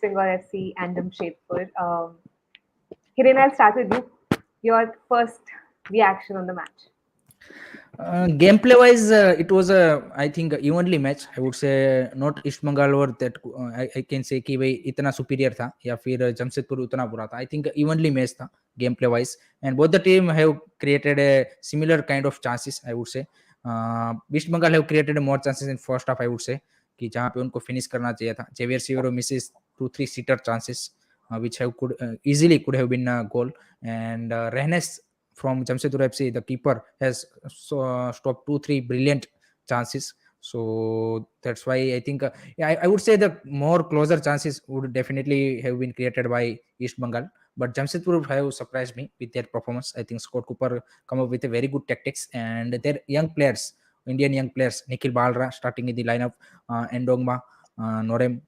Bengal FC and Jamshedpur. Hiren, I'll start with you. Your first reaction on the match. Gameplay wise, it was a I think evenly match. I would say not East Bengal or that I can say कि भाई इतना superior था या फिर जमशेदपुर उतना बुरा था. I think evenly match था gameplay wise, and both the team have created a similar kind of chances. I would say East Bengal have created more chances in first half. I would say कि जहाँ पे उनको finish करना चाहिए था. Xavier Severo misses 2-3 sitter chances, which have could easily could have been a goal, and Rehnes from Jamshedpur FC, the keeper has stopped 2-3 brilliant chances. So that's why I think yeah, I would say the more closer chances would definitely have been created by East Bengal. But Jamshedpur have surprised me with their performance. I think Scott Cooper come up with a very good tactics, and their young players, Indian young players, Nikhil Balra starting in the lineup, Ndongma, Norem.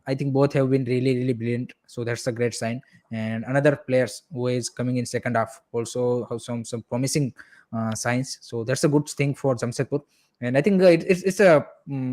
I think both have been really brilliant. So that's a great sign. And another players who is coming in second half also have some promising signs. So that's a good thing for Jamshedpur. And I think it's a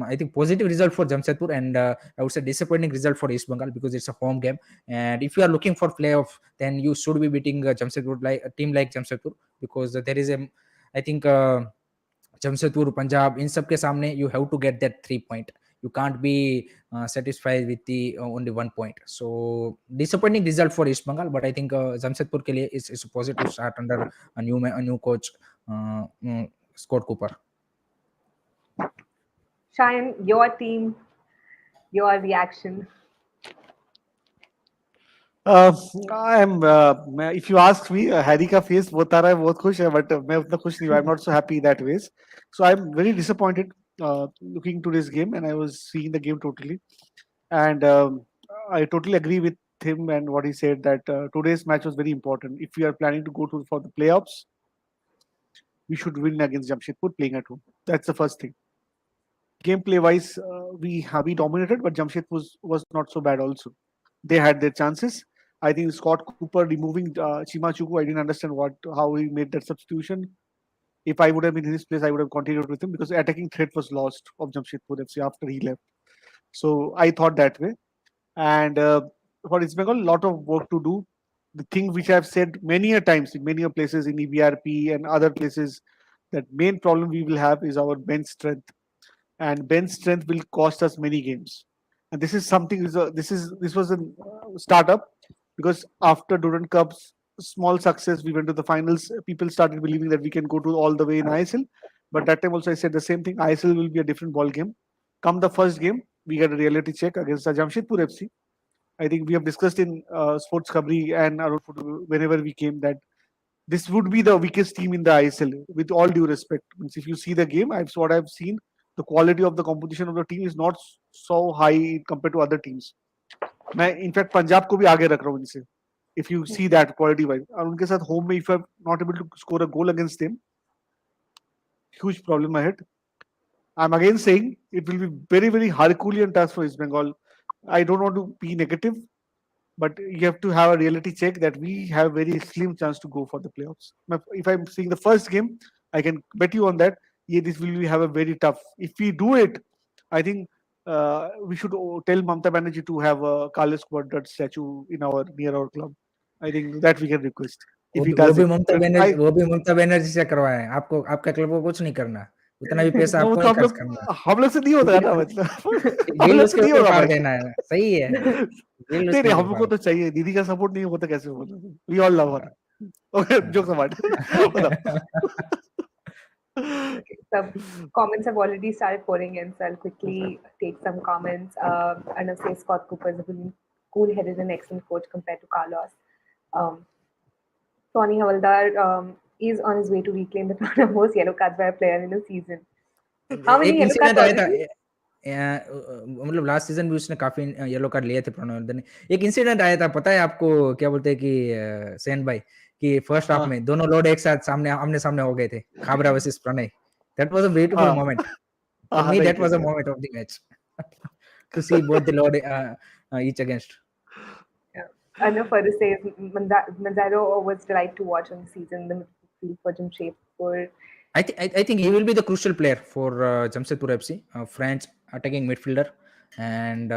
I think positive result for Jamshedpur, and I would say disappointing result for East Bengal because it's a home game. And if you are looking for playoff, then you should be beating Jamshedpur, like a team like Jamshedpur, because there is a I think Jamshedpur, Punjab, in सबके सामने you have to get that 3 point. You can't be satisfied with the only 1 point. So disappointing result for East Bengal, but I think Jamshedpur के लिए is a positive start under a new coach, Scott Cooper. Shayan, your team, your reaction. If you ask me, Harry का face बहुत आ रहा है, बहुत खुश है, but मैं उतना खुश नहीं हूँ. I'm not so happy that ways. So I'm very disappointed looking to this game, and I was seeing the game totally, and I totally agree with him and what he said that today's match was very important. If we are planning to go for the playoffs, we should win against Jamshedpur playing at home. That's the first thing. Gameplay wise, we dominated, but Jamshedpur was not so bad also. They had their chances. I think Scott Cooper removing Chimachuku, I didn't understand how he made that substitution. If I would have been in his place, I would have continued with him because the attacking threat was lost of Jamshedpur FC after he left. So I thought that way. And for East Bengal, a lot of work to do. The thing which I've said many a times in many places in EBRP and other places, that main problem we will have is our bench strength, and bench strength will cost us many games. And this is something. This was a startup because after Durand Cup's small success, we went to the finals. People started believing that we can go to all the way in ISL. But that time also I said the same thing. ISL will be a different ball game. Come the first game, we get a reality check against the Jamshedpur FC. I think we have discussed in Sports Khabri and whenever we came that this would be the weakest team in the ISL. With all due respect, means if you see the game, what I've seen, the quality of the competition of the team is not so high compared to other teams. मैं in fact Punjab को भी आगे रख रहा हूँ इनसे. If you see that quality wise, और उनके साथ home में if I'm not able to score a goal against them, huge problem ahead. I'm again saying it will be very Herculean task for East Bengal. I don't want to be negative, but you have to have a reality check that we have very slim chance to go for the playoffs. If I'm seeing the first game, I can bet you on that. Yeah, this will have a very tough. If we do it, I think we should tell Mamta Banerjee to have a Carlos Quadrat statue near our club. I think that we can request. If he does वो भी ममता बनर्जी से करवाएं. आपको आपका club को कुछ नहीं करना. उतना भी पैसा आपको नहीं खर्च करना. हम लोग से नहीं होता ना, मतलब हम बिल लोग से उसके नहीं ऊपर होगा फाड़ भाई. देना है. सही है. बिल नहीं उसके हमको ऊपर. तो चाहिए. दीदी का सपोर्ट नहीं होता कैसे होगा? We all love her. Okay, jokes apart. Okay, some comments have already started pouring in, so I'll quickly take some comments. Arnav says Scott Cooper is a really cool-headed and excellent coach compared to Carlos. Tony Havaldar is on his way to reclaim the crown of most yellow cards by a player in a season. How many yellow cards already? मतलब last season भी उसने काफी yellow card लिए थे प्रणव ने. एक incident आया था, पता है आपको? क्या बोलते हैं कि सेन भाई कि फर्स्ट हाफ में दोनों लोड एक साथ आमने सामने हो गए थे, Khabra versus Pranay. That was a beautiful moment for me. That was a moment of the match to see both the load each against. Arnav further says Manzaro was delight to watch on the season. The midfield for Jamshedpur. I think he will be the crucial player for Jamshedpur FC, French attacking midfielder, and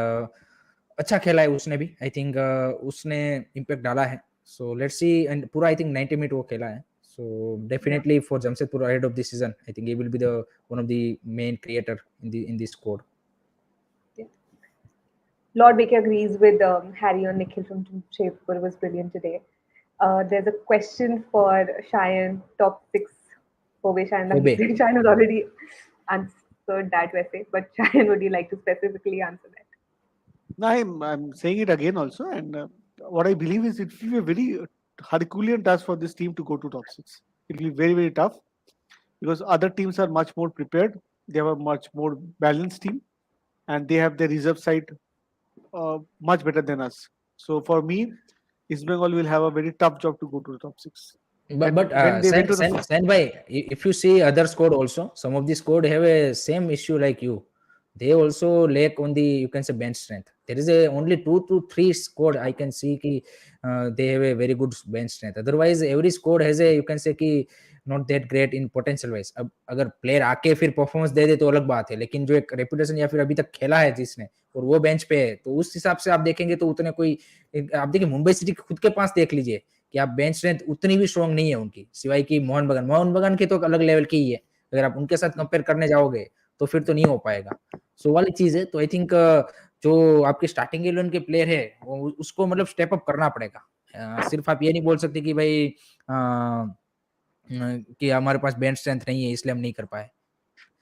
अच्छा खेला है उसने भी, I think उसने impact डाला है. So let's see. And पूरा I think 90 minute वो खेला है. So definitely for Jamshedpur ahead of this season, I think he will be the one of the main creator in this squad. Yeah. Lord Baker agrees with Harry on Nikhil from Jamshedpur was brilliant today. There's a question for Cheyenne, top 6 Kobe Cheyenne. Kobe. Cheyenne has already answered that, वैसे, but Cheyenne, would you like to specifically answer that? No, I'm saying it again also, and what I believe is it will be a very Herculean task for this team to go to top 6. It will be very, very tough because other teams are much more prepared. They have a much more balanced team, and they have their reserve side much better than us. So for me, East Bengal will have a very tough job to go to the top 6. But when they went to the Sen bhai, if you see other squad also, some of the squad have a same issue like you. They also lack on the, you can say, bench strength. There is a only 2 to 3 squad I can see ki they have a very good bench strength. Otherwise every squad has a, you can say कि not that great in potential wise. अब अगर player आके फिर performance दे दे तो अलग बात है, लेकिन जो एक रेपुटेशन या फिर अभी तक खेला है जिसने और वो बेंच पे है, तो उस हिसाब से आप देखेंगे तो उतने कोई, आप देखिए मुंबई सिटी खुद के पास देख लीजिए कि आप बेंच स्ट्रेंथ उतनी भी स्ट्रॉन्ग नहीं है उनकी, सिवाय कि मोहन बगान की तो अलग लेवल की ही है. अगर आप उनके साथ कंपेयर करने जाओगे तो फिर तो नहीं हो पाएगा. सो वाली चीज है. तो आई थिंक जो आपके स्टार्टिंग 11 के प्लेयर है वो उसको मतलब स्टेप अप करना पड़ेगा. सिर्फ आप ये नहीं बोल सकते कि भाई कि हमारे पास बेंच स्ट्रेंथ नहीं है इसलिए हम नहीं कर पाए.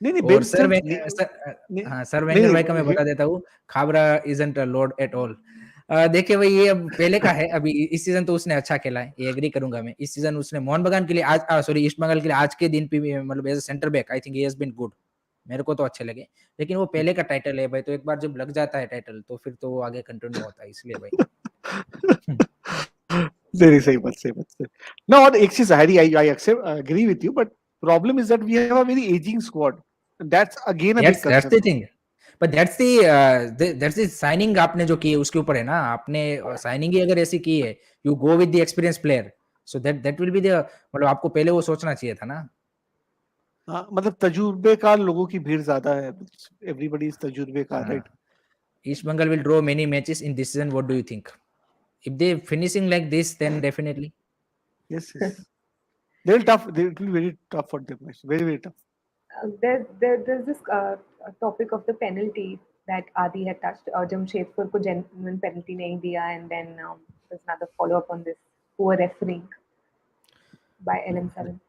नहीं और बेंच सर वेंगर भाई का मैं बता देता हूँ, Khabra isn't a Lord at all. देखिए भाई ये अब पहले का है, अभी इस सीजन तो उसने अच्छा खेला है, ये एग्री करूंगा मैं. इस सीजन उसने मोहन बगान के लिए आज सॉरी ईस्ट बंगाल के लिए आज के दिन पे मतलब as a centre back I think he has been good. मेरे को तो अच्छे लगे, लेकिन वो पहले का टाइटल है भाई, तो एक बार जब लग जाता है टाइटल तो फिर तो वो आगे कंटिन्यू होता है, इसलिए भाई. Very same. No, और एक चीज Harry, I accept, agree with you, but problem is that we have a very aging squad. And that's again a big that's concern. the thing. But that's the signing आपने जो की है उसके ऊपर है ना. आपने साइनिंग ही अगर ऐसी की है, you go with the experienced player, so that will be the, मतलब आपको पहले वो सोचना चाहिए था ना. हाँ, मतलब तजुर्बेकार लोगों की भीड़ ज्यादा है. Everybody is तजुर्बेकार, right? East Bengal will draw many matches in this season. What do you think? If they finishing like this, then definitely. Yes. They will tough. They will be very tough for them. Very, very tough. There's this topic of the penalty that Adi had touched. Jamshedpur को genuine penalty नहीं दिया, and then there's another follow up on this poor refereeing by LM7.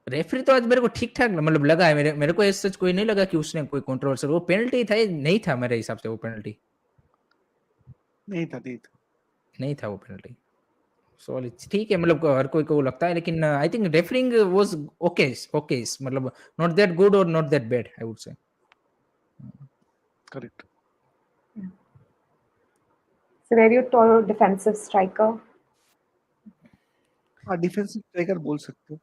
Referee तो आज मेरे को ठीक ठाक मतलब लगा है. मेरे को ऐसा कोई नहीं लगा कि उसने कोई कंट्रोवर्शियल, वो पेनल्टी था नहीं था मेरे हिसाब से. वो पेनल्टी नहीं था वो पेनल्टी. सो ठीक है, मतलब हर कोई को लगता है, लेकिन I think referring was okay, मतलब नॉट दैट गुड और not that bad, I would say. Correct. Severio Toro, defensive striker. Defensive striker बोल सकते हो.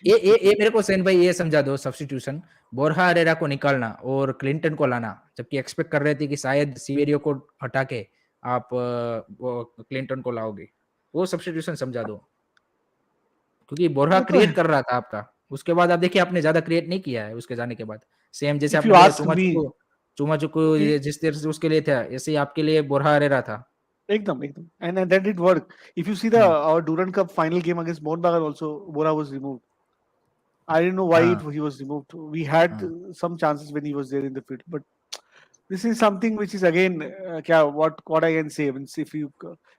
ये मेरे को सेन भाई ये समझा दो, सब्स्टिट्यूशन बोरहा अरेरा को निकालना और क्लिंटन को लाना, जबकि एक्सपेक्ट कर रहे थे कि शायद सीवेरियो को हटा के आप वो क्लिंटन को लाओगे. वो सब्स्टिट्यूशन समझा दो, क्योंकि बोरहा क्रिएट कर रहा था आपका. उसके बाद आप देखिए आपने ज्यादा क्रिएट नहीं किया है उसके जाने के बाद. सेम जैसे आपने चुमाचुकू जिस तरह से उसके लिए था, ऐसे ही आपके लिए बोरहा अरेरा था. एकदम. And that did work. If you see our Durand Cup final game against Mohun Bagan also, Bora was removed. I didn't know why he was removed. We had some chances when he was there in the field, but this is something which is again, what I can say. Means if you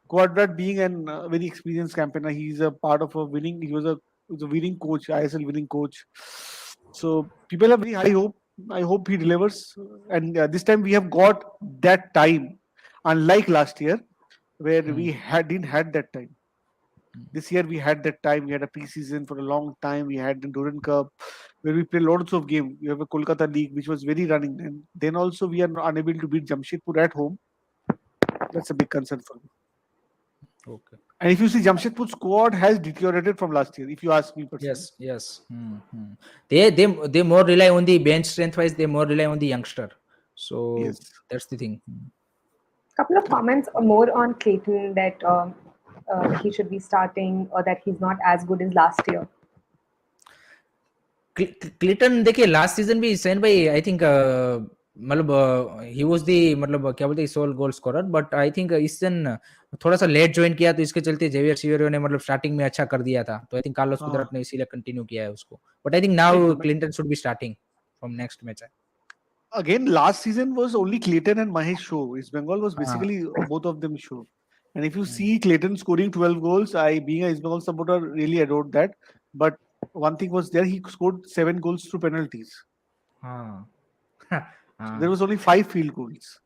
Quadrat being an very experienced campaigner, he is a part of a winning. He was a winning coach, ISL winning coach. So people have very high hope. I hope he delivers. And this time we have got that time, unlike last year, where we didn't had that time. This year we had that time. We had a pre-season for a long time. We had the Durand Cup, where we play lots of games. We have a Kolkata League, which was very running. And then also we are unable to beat Jamshedpur at home. That's a big concern for me. Okay. And if you see, Jamshedpur squad has deteriorated from last year, if you ask me personally. Yes. They more rely on the bench strength wise. They more rely on the youngster. So that's the thing. Couple of comments more on Clayton, that he should be starting, or that he's not as good as last year. Cleiton देखिए last season भी San भाई I think मतलब he was the मतलब क्या बोलते हैं sole goal scorer, but I think इस season थोड़ा सा लेट ज्वाइन किया तो इसके चलते जेवियर सीवेरियो ने मतलब स्टार्टिंग में अच्छा कर दिया था, तो आई थिंक कार्लोस हाँ कुदरत ने इसीलिए कंटिन्यू किया है उसको, बट आई थिंक नहीं नाउ मैं Clinton should be starting from next match. again last season was only Clayton and Mahesh show. East Bengal was हाँ. basically both of them show. And if you see Clayton scoring 12 goals, I being a East Bengal supporter really adored that. But one thing was there, he scored 7 goals through penalties. हाँ. So there हाँ. was only 5 field goals.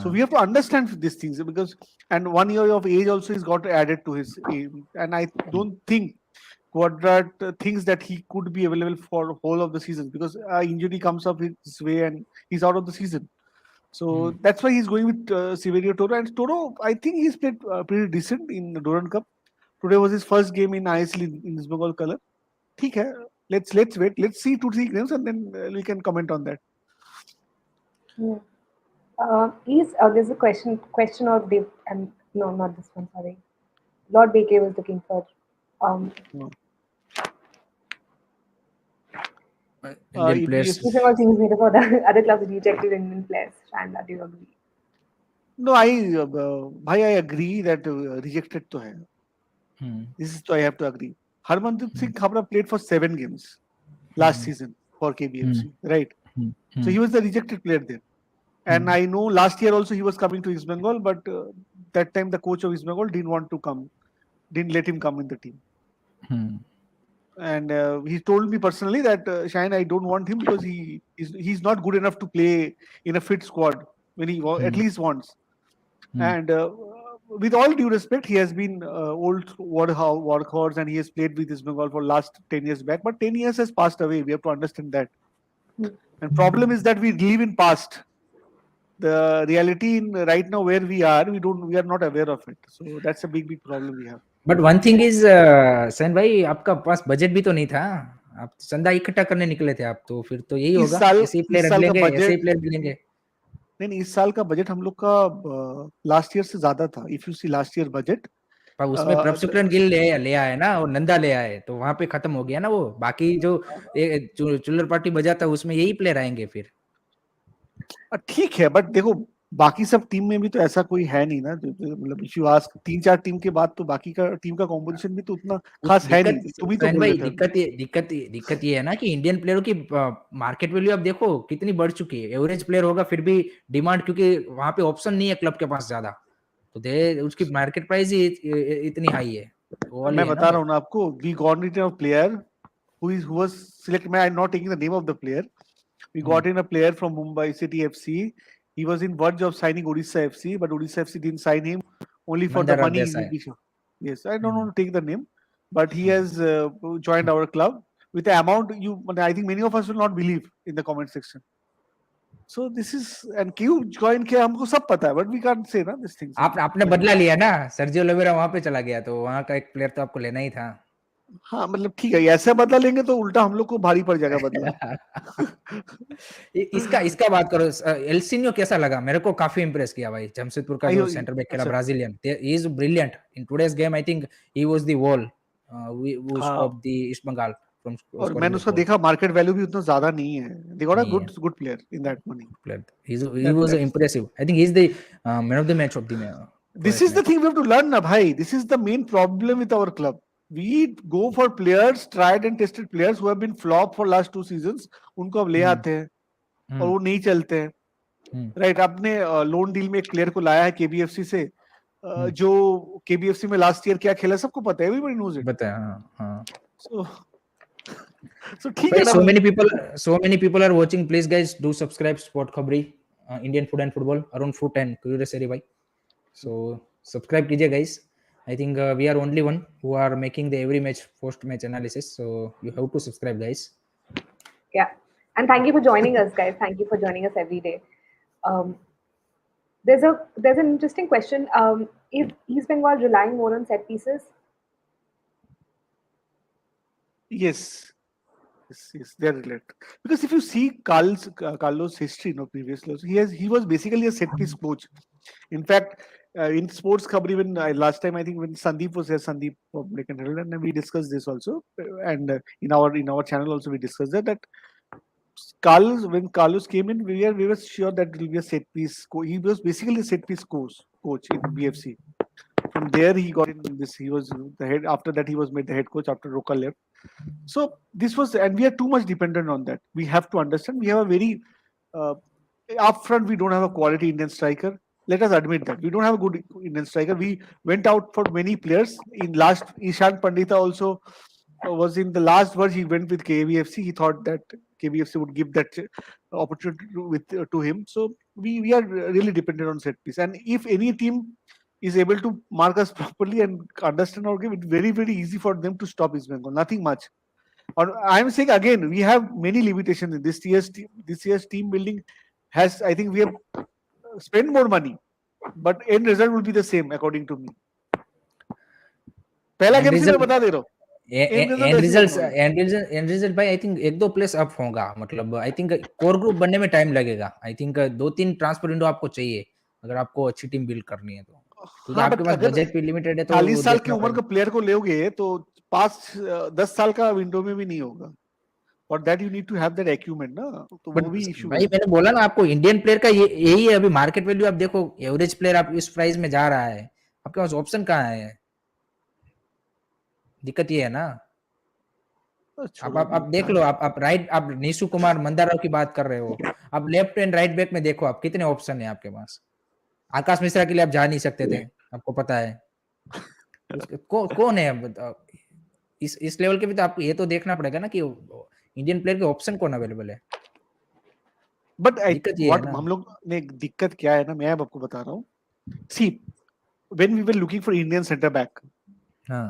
So we हाँ. have to understand these things because and 1 year of age also is got added to his age. And I don't think Quadrat thinks that he could be available for whole of the season because injury comes up his way and he's out of the season. So that's why he's going with Severio Toro. And Toro, I think he's played pretty decent in the Duran Cup. Today was his first game in ISL in East Bengal color. ठीक है, let's wait. Let's see 2-3 games and then we can comment on that. Yeah. There's a question of Dev, and no, not this one. Sorry, Lord BK was looking for. Um, Indian EPS. players. These are all things made for the other clubs rejected Indian players. Shanda, do you agree? No, भाई I agree that rejected तो है. This is I have to agree. Harmandeep Singh Khabra played for 7 games last season for KBFC, right? So he was the rejected player there. And I know last year also he was coming to East Bengal, but that time the coach of East Bengal didn't want to come, didn't let him come in the team. And he told me personally that Shine, I don't want him because he's not good enough to play in a fit squad when he at least wants. And with all due respect, he has been old workhorse and he has played with East Bengal for last 10 years back. But 10 years has passed away. We have to understand that. And problem is that we live in past. The reality in right now where we are not aware of it, so that's a big problem we have. But one thing is सैन भाई, आपका पास budget भी तो नहीं था, आप चंदा इकट्ठा करने निकले थे, आप तो फिर तो यही इस होगा, साल ऐसे ही इस प्लेयर साल का लेंगे, ऐसे ही बजट प्लेयर मिलेंगे. नहीं, इस साल का बजट हम लोग का लास्ट ईयर से ज्यादा था. If you see last year budget, पर उसमें प्रभशुक्रन गिल ले आए ना, और नंदा ले आए, तो वहां पे खत्म हो गया ना वो. बाकी जो चुल्लर पार्टी बजाता उसमें यही प्लेयर आएंगे फिर. ठीक है, बट देखो बाकी सब टीम में भी तो ऐसा कोई है नहीं ना, मतलब इफ यू आस्क 3-4 टीम के बाद तो बाकी का टीम का कॉम्पोजिशन भी तो उतना खास है दिक्कत नहीं. तुम ही तो सैन बोल भाई, रहे थे. दिक्कत ये है ना कि इंडियन प्लेयरों की मार्केट वैल्यू आप देखो कितनी बढ़ चुकी है. एवरेज प्लेयर होगा फिर भी डिमांड, क्योंकि वहां पे ऑप्शन नहीं है क्लब के पास ज्यादा, तो दे उसकी मार्केट प्राइस ही इतनी हाई है. वो वाली मैं है ना बता रहा बात. हूँ ना आपको, we got it a player who was selected. I am not taking the name of the player. We got in a player from Mumbai City FC. He was in verge of signing Odisha FC, but Odisha FC didn't sign him only for the मंदर money. Desai. Yes, I don't want to take the name, but he has joined our club with the amount I think many of us will not believe in the comment section. So this is, and क्यों join किया हमको सब पता है, but we can't say ना these things. आपने बदला लिया ना, सर्जियो लोवेरा वहां पे चला गया, तो वहां का एक प्लेयर तो आपको लेना ही था. हाँ मतलब ठीक है, ऐसे बदला लेंगे तो उल्टा हम लोग को भारी पड़ जाएगा बदला. इसका बात करो. एल्सिन्यो कैसा लगा? मेरे को काफी इंप्रेस किया भाई, जमशेदपुर का जो सेंटर बैक खेला, अच्छा, Brazilian. He is brilliant in today's game. I think he was the wall who हाँ. stopped the East Bengal from और scoring मैंने that उसका goal. देखा, मार्केट वैल्यू भी उतना ज्यादा नहीं है. दे गॉट अ नहीं है good player in that money. player. He was impressive. I think he's the man of the match of the This today's is the match. thing we have to learn na bhai. This is the main problem with our club. We go for players, tried and tested players who have been flop for last 2 seasons. उनको अब ले आते हैं और वो नहीं चलते हैं. राइट, आपने लोन डील में एक प्लेयर को लाया है केबीएफसी से, जो केबीएफसी में लास्ट ईयर क्या खेला सबको पता है, एवरीबॉडी नोज इट. बताया. हाँ. So ठीक है Guys, ना. so many people are watching. Please guys, do subscribe Sport Khabri, Indian food and football, around food and curiosity bhai. So subscribe कीजिए guys. I think we are only one who are making the every match post match analysis, so you have to subscribe guys. Yeah, and thank you for joining us, guys. Thank you for joining us every day. Um, there's an interesting question. Is East Bengal relying more on set pieces? Yes, they're related. Because if you see Carlos' history, previously, he was basically a set piece coach. In fact, in Sports Khabri, when last time I think when Sandeep was here, Sandeep from Deccan Herald, and we discussed this also, and in our channel also we discussed that when Carlos came in, we were sure that it will be a set piece. He was basically a set piece coach in BFC. From there, he got in this. He was the head. After that, he was made the head coach after Roca left. So this was, and we are too much dependent on that. We have to understand. We have a very uh, upfront. We don't have a quality Indian striker. Let us admit that we don't have a good Indian striker. We went out for many players. In last, Ishan Pandita also was in the last verge. He went with KVFC. He thought that KVFC would give that opportunity to him. So we are really dependent on set piece. And if any team is able to mark us properly and understand our game, it's very, very easy for them to stop East Bengal. Nothing much. Or I'm saying again, we have many limitations in this year's team. This year's team building has, I think, we have spent more money, but end result will be the same according to me. पहला end game से मैं result बता दे रहा हूँ. And result भाई I think 1-2 place up होगा. मतलब I think core group बनने में टाइम लगेगा. आई थिंक 2-3 ट्रांसफर विंडो आपको चाहिए अगर आपको अच्छी टीम बिल्ड करनी है तो, क्योंकि हाँ, आपके बट पास अगर बजट भी लिमिटेड है तो 40 साल की देखना उम्र पड़ेगा. के प्लेयर को लोगे तो 5-10 साल का विंडो में भी नहीं होगा. For that you need to have that acumen ना. तो बट वो भी इशू भाई है. मैंने बोला ना आपको, इंडियन प्लेयर का यही है अभी मार्केट वैल्यू. आप देखो एवरेज प्लेयर आप इस प्राइस में जा रहा है, आपके पास ऑप्शन कहाँ है? दिक्कत ये है ना. आप देख लो, आप राइट, आप नीशु कुमार मंदाराव की बात कर रहे हो, आप लेफ्ट एंड राइट बैक में देखो आप कितने ऑप्शन है आपके पास. आकाश मिश्रा के लिए आप जा नहीं सकते थे, आपको पता है. कौन है अब इस लेवल के भी? तो आपको ये तो देखना पड़ेगा ना कि इंडियन प्लेयर के ऑप्शन कौन अवेलेबल है. बट दिक्कत ये है ना. हम लोग ने दिक्कत क्या है ना, मैं आपको बता रहा हूँ. सी when we were looking for Indian center back,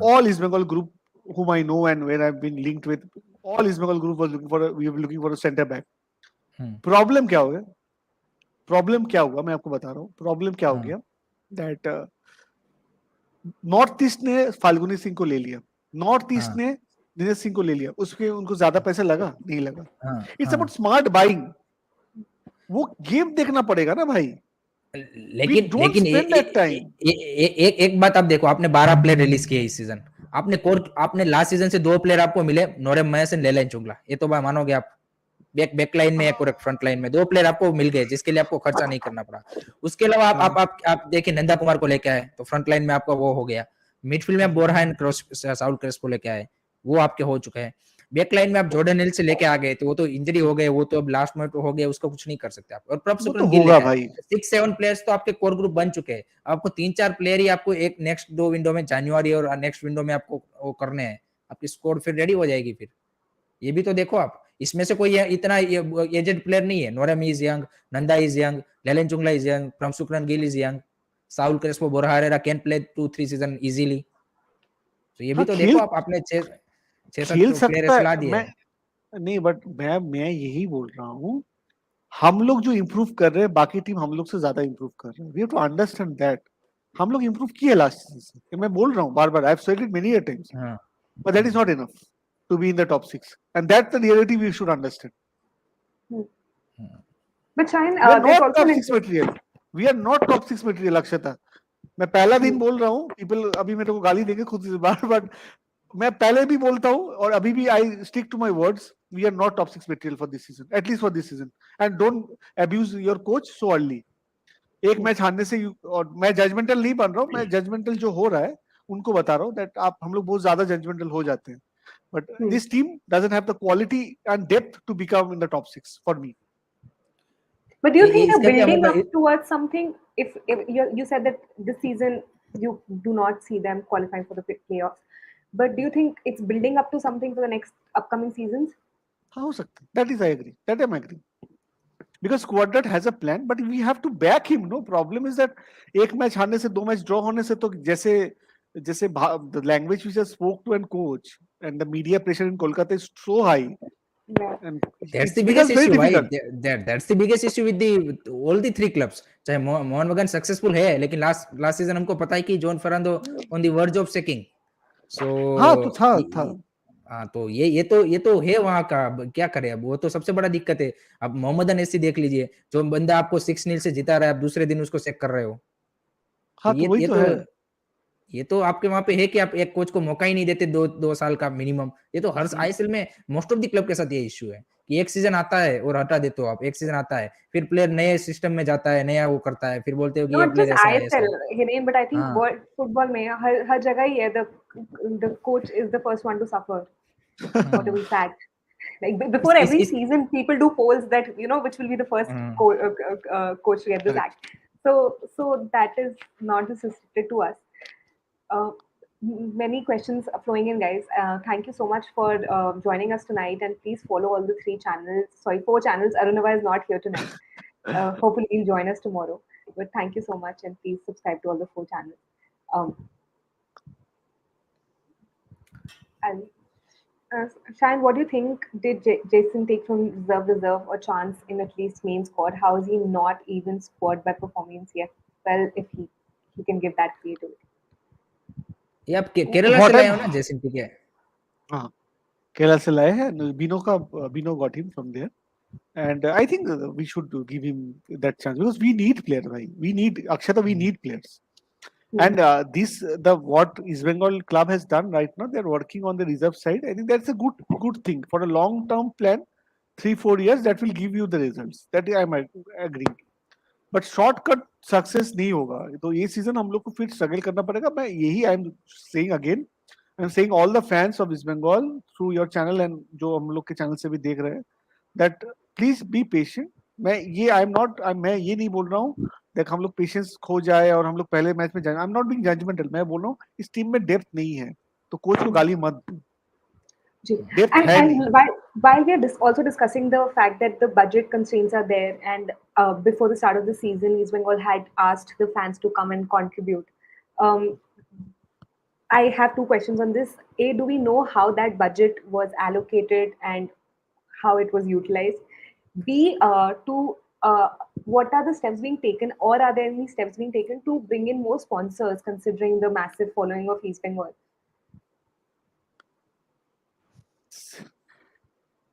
all East Bengal group whom I know and where I've been linked with, all East Bengal group was we were looking for a center back. Problem क्या हो गया? Problem क्या हुआ मैं आपको बता रहा हूँ. प्रॉब्लम क्या हो गया दैट नॉर्थ ईस्ट ने फाल्गुनी सिंह को ले लिया. नॉर्थ ईस्ट ने दिनेश सिंह को ले लिया. उसके उनको ज्यादा पैसा लगा नहीं लगा. It's about smart buying. वो गेम देखना पड़ेगा ना भाई. लेकिन एक बात आप देखो, आपने 12 प्लेयर रिलीज किए इस सीजन. आपने लास्ट सीजन से 2 प्लेयर आपको मिले, नोरेम महेश एंड लेलैंड चुंगला. ये तो बात मानोगे आप? बैक लाइन में और फ्रंट लाइन में 2 प्लेयर आपको मिल गए जिसके लिए आपको खर्चा नहीं करना पड़ा. उसके अलावा आप देखिए नंदा कुमार को लेके आए तो फ्रंट लाइन में आपका वो हो गया. मिडफील्ड में आप बोरहान साउल क्रेस्पो लेके आए, वो आपके हो चुके हैं. बैक लाइन में आप जॉर्डन हिल से लेके आ गए तो वो तो इंजरी हो गए, वो तो अब लास्ट में हो गया, उसका कुछ नहीं कर सकते आप. और प्रभ सुकरन गिल लेके आए. 6-7 प्लेयर्स तो आपके कोर ग्रुप बन चुके हैं. आपको 3-4 प्लेयर ही आपको एक नेक्स्ट 2 विंडो में, जनवरी और नेक्स्ट विंडो में आपको वो करने हैं. आपकी स्क्वाड फिर रेडी हो जाएगी. फिर ये भी तो देखो आप, इसमें से कोई इतना एजेड प्लेयर नहीं है. Naorem is young, Nanda is young, Leland Chungla is young, Prabhsukhan Gill is young, Saul Crespo Borharera can play 2-3 season easily. तो ये भी तो देखो आप. आपने 6-7 प्लेयर चला दिए. नहीं, बट मैं यही बोल रहा हूँ, हम लोग जो इम्प्रूव कर रहे हैं बाकी टीम हम लोग से ज्यादा इम्प्रूव कर रहे हैं. We have to understand that. हम लोग इम्प्रूव किए लास्ट सीजन से. मैं बोल रहा हूँ बार बार, I have said it many times, but that is not enough to be in the top 6, and that's the reality we should understand. But Shine, we are not top 6 material. We are not top 6 material, Akshata. मैं पहला दिन बोल रहा हूँ, people अभी मेरे को गाली देंगे खुद से बार, but मैं पहले भी बोलता हूँ और अभी भी I stick to my words. We are not top 6 material for this season, at least for this season. And don't abuse your coach so early. एक मैच हारने से, और मैं जजमेंटल नहीं बन रहा हूँ, मैं जजमेंटल जो हो रहा है उनको बता रहा हूँ that आप हम लोग बहुत ज्यादा जजमेंटल हो जाते हैं. But this team doesn't have the quality and depth to become in the top 6 for me. But do you think they're building up towards something? If you said that this season you do not see them qualifying for the playoffs, but do you think it's building up to something for the next upcoming seasons? How सकते? That is I agree. That I'm agree. Because Quadrat has a plan, but we have to back him. No problem is that एक match हारने से 2 match draw होने से तो जैसे the language which is spoke to and coach and the media pressure in Kolkata is so high. Yeah. And that's the biggest issue. Why? That's the biggest issue with all the 3 clubs. चाहे मोहन बगान successful है, लेकिन last season हमको पता है कि John Fernando on the verge of sacking. So हाँ तो था. हाँ तो ये तो है वहां का. क्या करे अब, वो तो सबसे बड़ा दिक्कत है. अब मोहम्मद अनसी देख लीजिए, जो बंदा आपको 6-0 से जिता रहा है, आप दूसरे दिन उसको चेक कर रहे हो. हाँ तो वही तो है. ये तो आपके वहां पे है कि आप एक कोच को मौका ही नहीं देते 2 साल का मिनिमम। ये तो हर आईएसएल में मोस्ट ऑफ द क्लब के साथ ये इश्यू है कि एक सीजन आता है और हटा देते हो आप, एक सीजन आता है फिर प्लेयर नए सिस्टम में जाता है, नया वो करता है, फिर बोलते हो कि ये Not प्लेयर just ऐसा है ऐसा ISL, है। Hiren, but I think हाँ world football में हर जगह ही है, the coach is the first one to suffer or to हाँ be sacked. Like before every इस season, people do polls that which will be the first हाँ coach to get the sack. So that is not just restricted to us. Uh, Many questions are flowing in, guys. Thank you so much for joining us tonight, and please follow all the 3 channels. Sorry, 4 channels. Arunava is not here tonight. Hopefully, he'll join us tomorrow. But thank you so much, and please subscribe to all the 4 channels. Um, and Shine, what do you think did Jason take from reserve or chance in at least main squad? How is he not even squad by performance yet? Well, if he can give that creativity. ये आप केरला से What लाए I'm हो ना जैसे ठीक है। हाँ केरला से लाए हैं Bino got him from there. And I think we should give him that chance because we need players. Bhai. We need Akshata. We need players. And what East Bengal club has done right now, they're working on the reserve side. I think that's a good thing for a long-term plan. 3-4 years that will give you the results. That I might agree. But shortcut success नहीं होगा तो ये season हम लोग को फिर struggle करना पड़ेगा मैं यही I am saying again I am saying all the fans of East Bengal through your channel and जो हम लोग के चैनल से भी देख रहे हैं दैट प्लीज बी पेशेंट मैं ये नहीं बोल रहा हूँ देख हम लोग पेशेंस खो जाए और हम लोग पहले मैच में जाए I am not being judgemental मैं बोल रहा हूँ इस टीम में डेप्थ नहीं है तो कोच को गाली मत दो डेप्थ है नहीं And while we are also discussing the fact that the budget constraints are there, and before the start of the season, East Bengal had asked the fans to come and contribute. Um, I have 2 questions on this. A, do we know how that budget was allocated and how it was utilized? B, what are the steps being taken, or are there any steps being taken to bring in more sponsors, considering the massive following of East Bengal?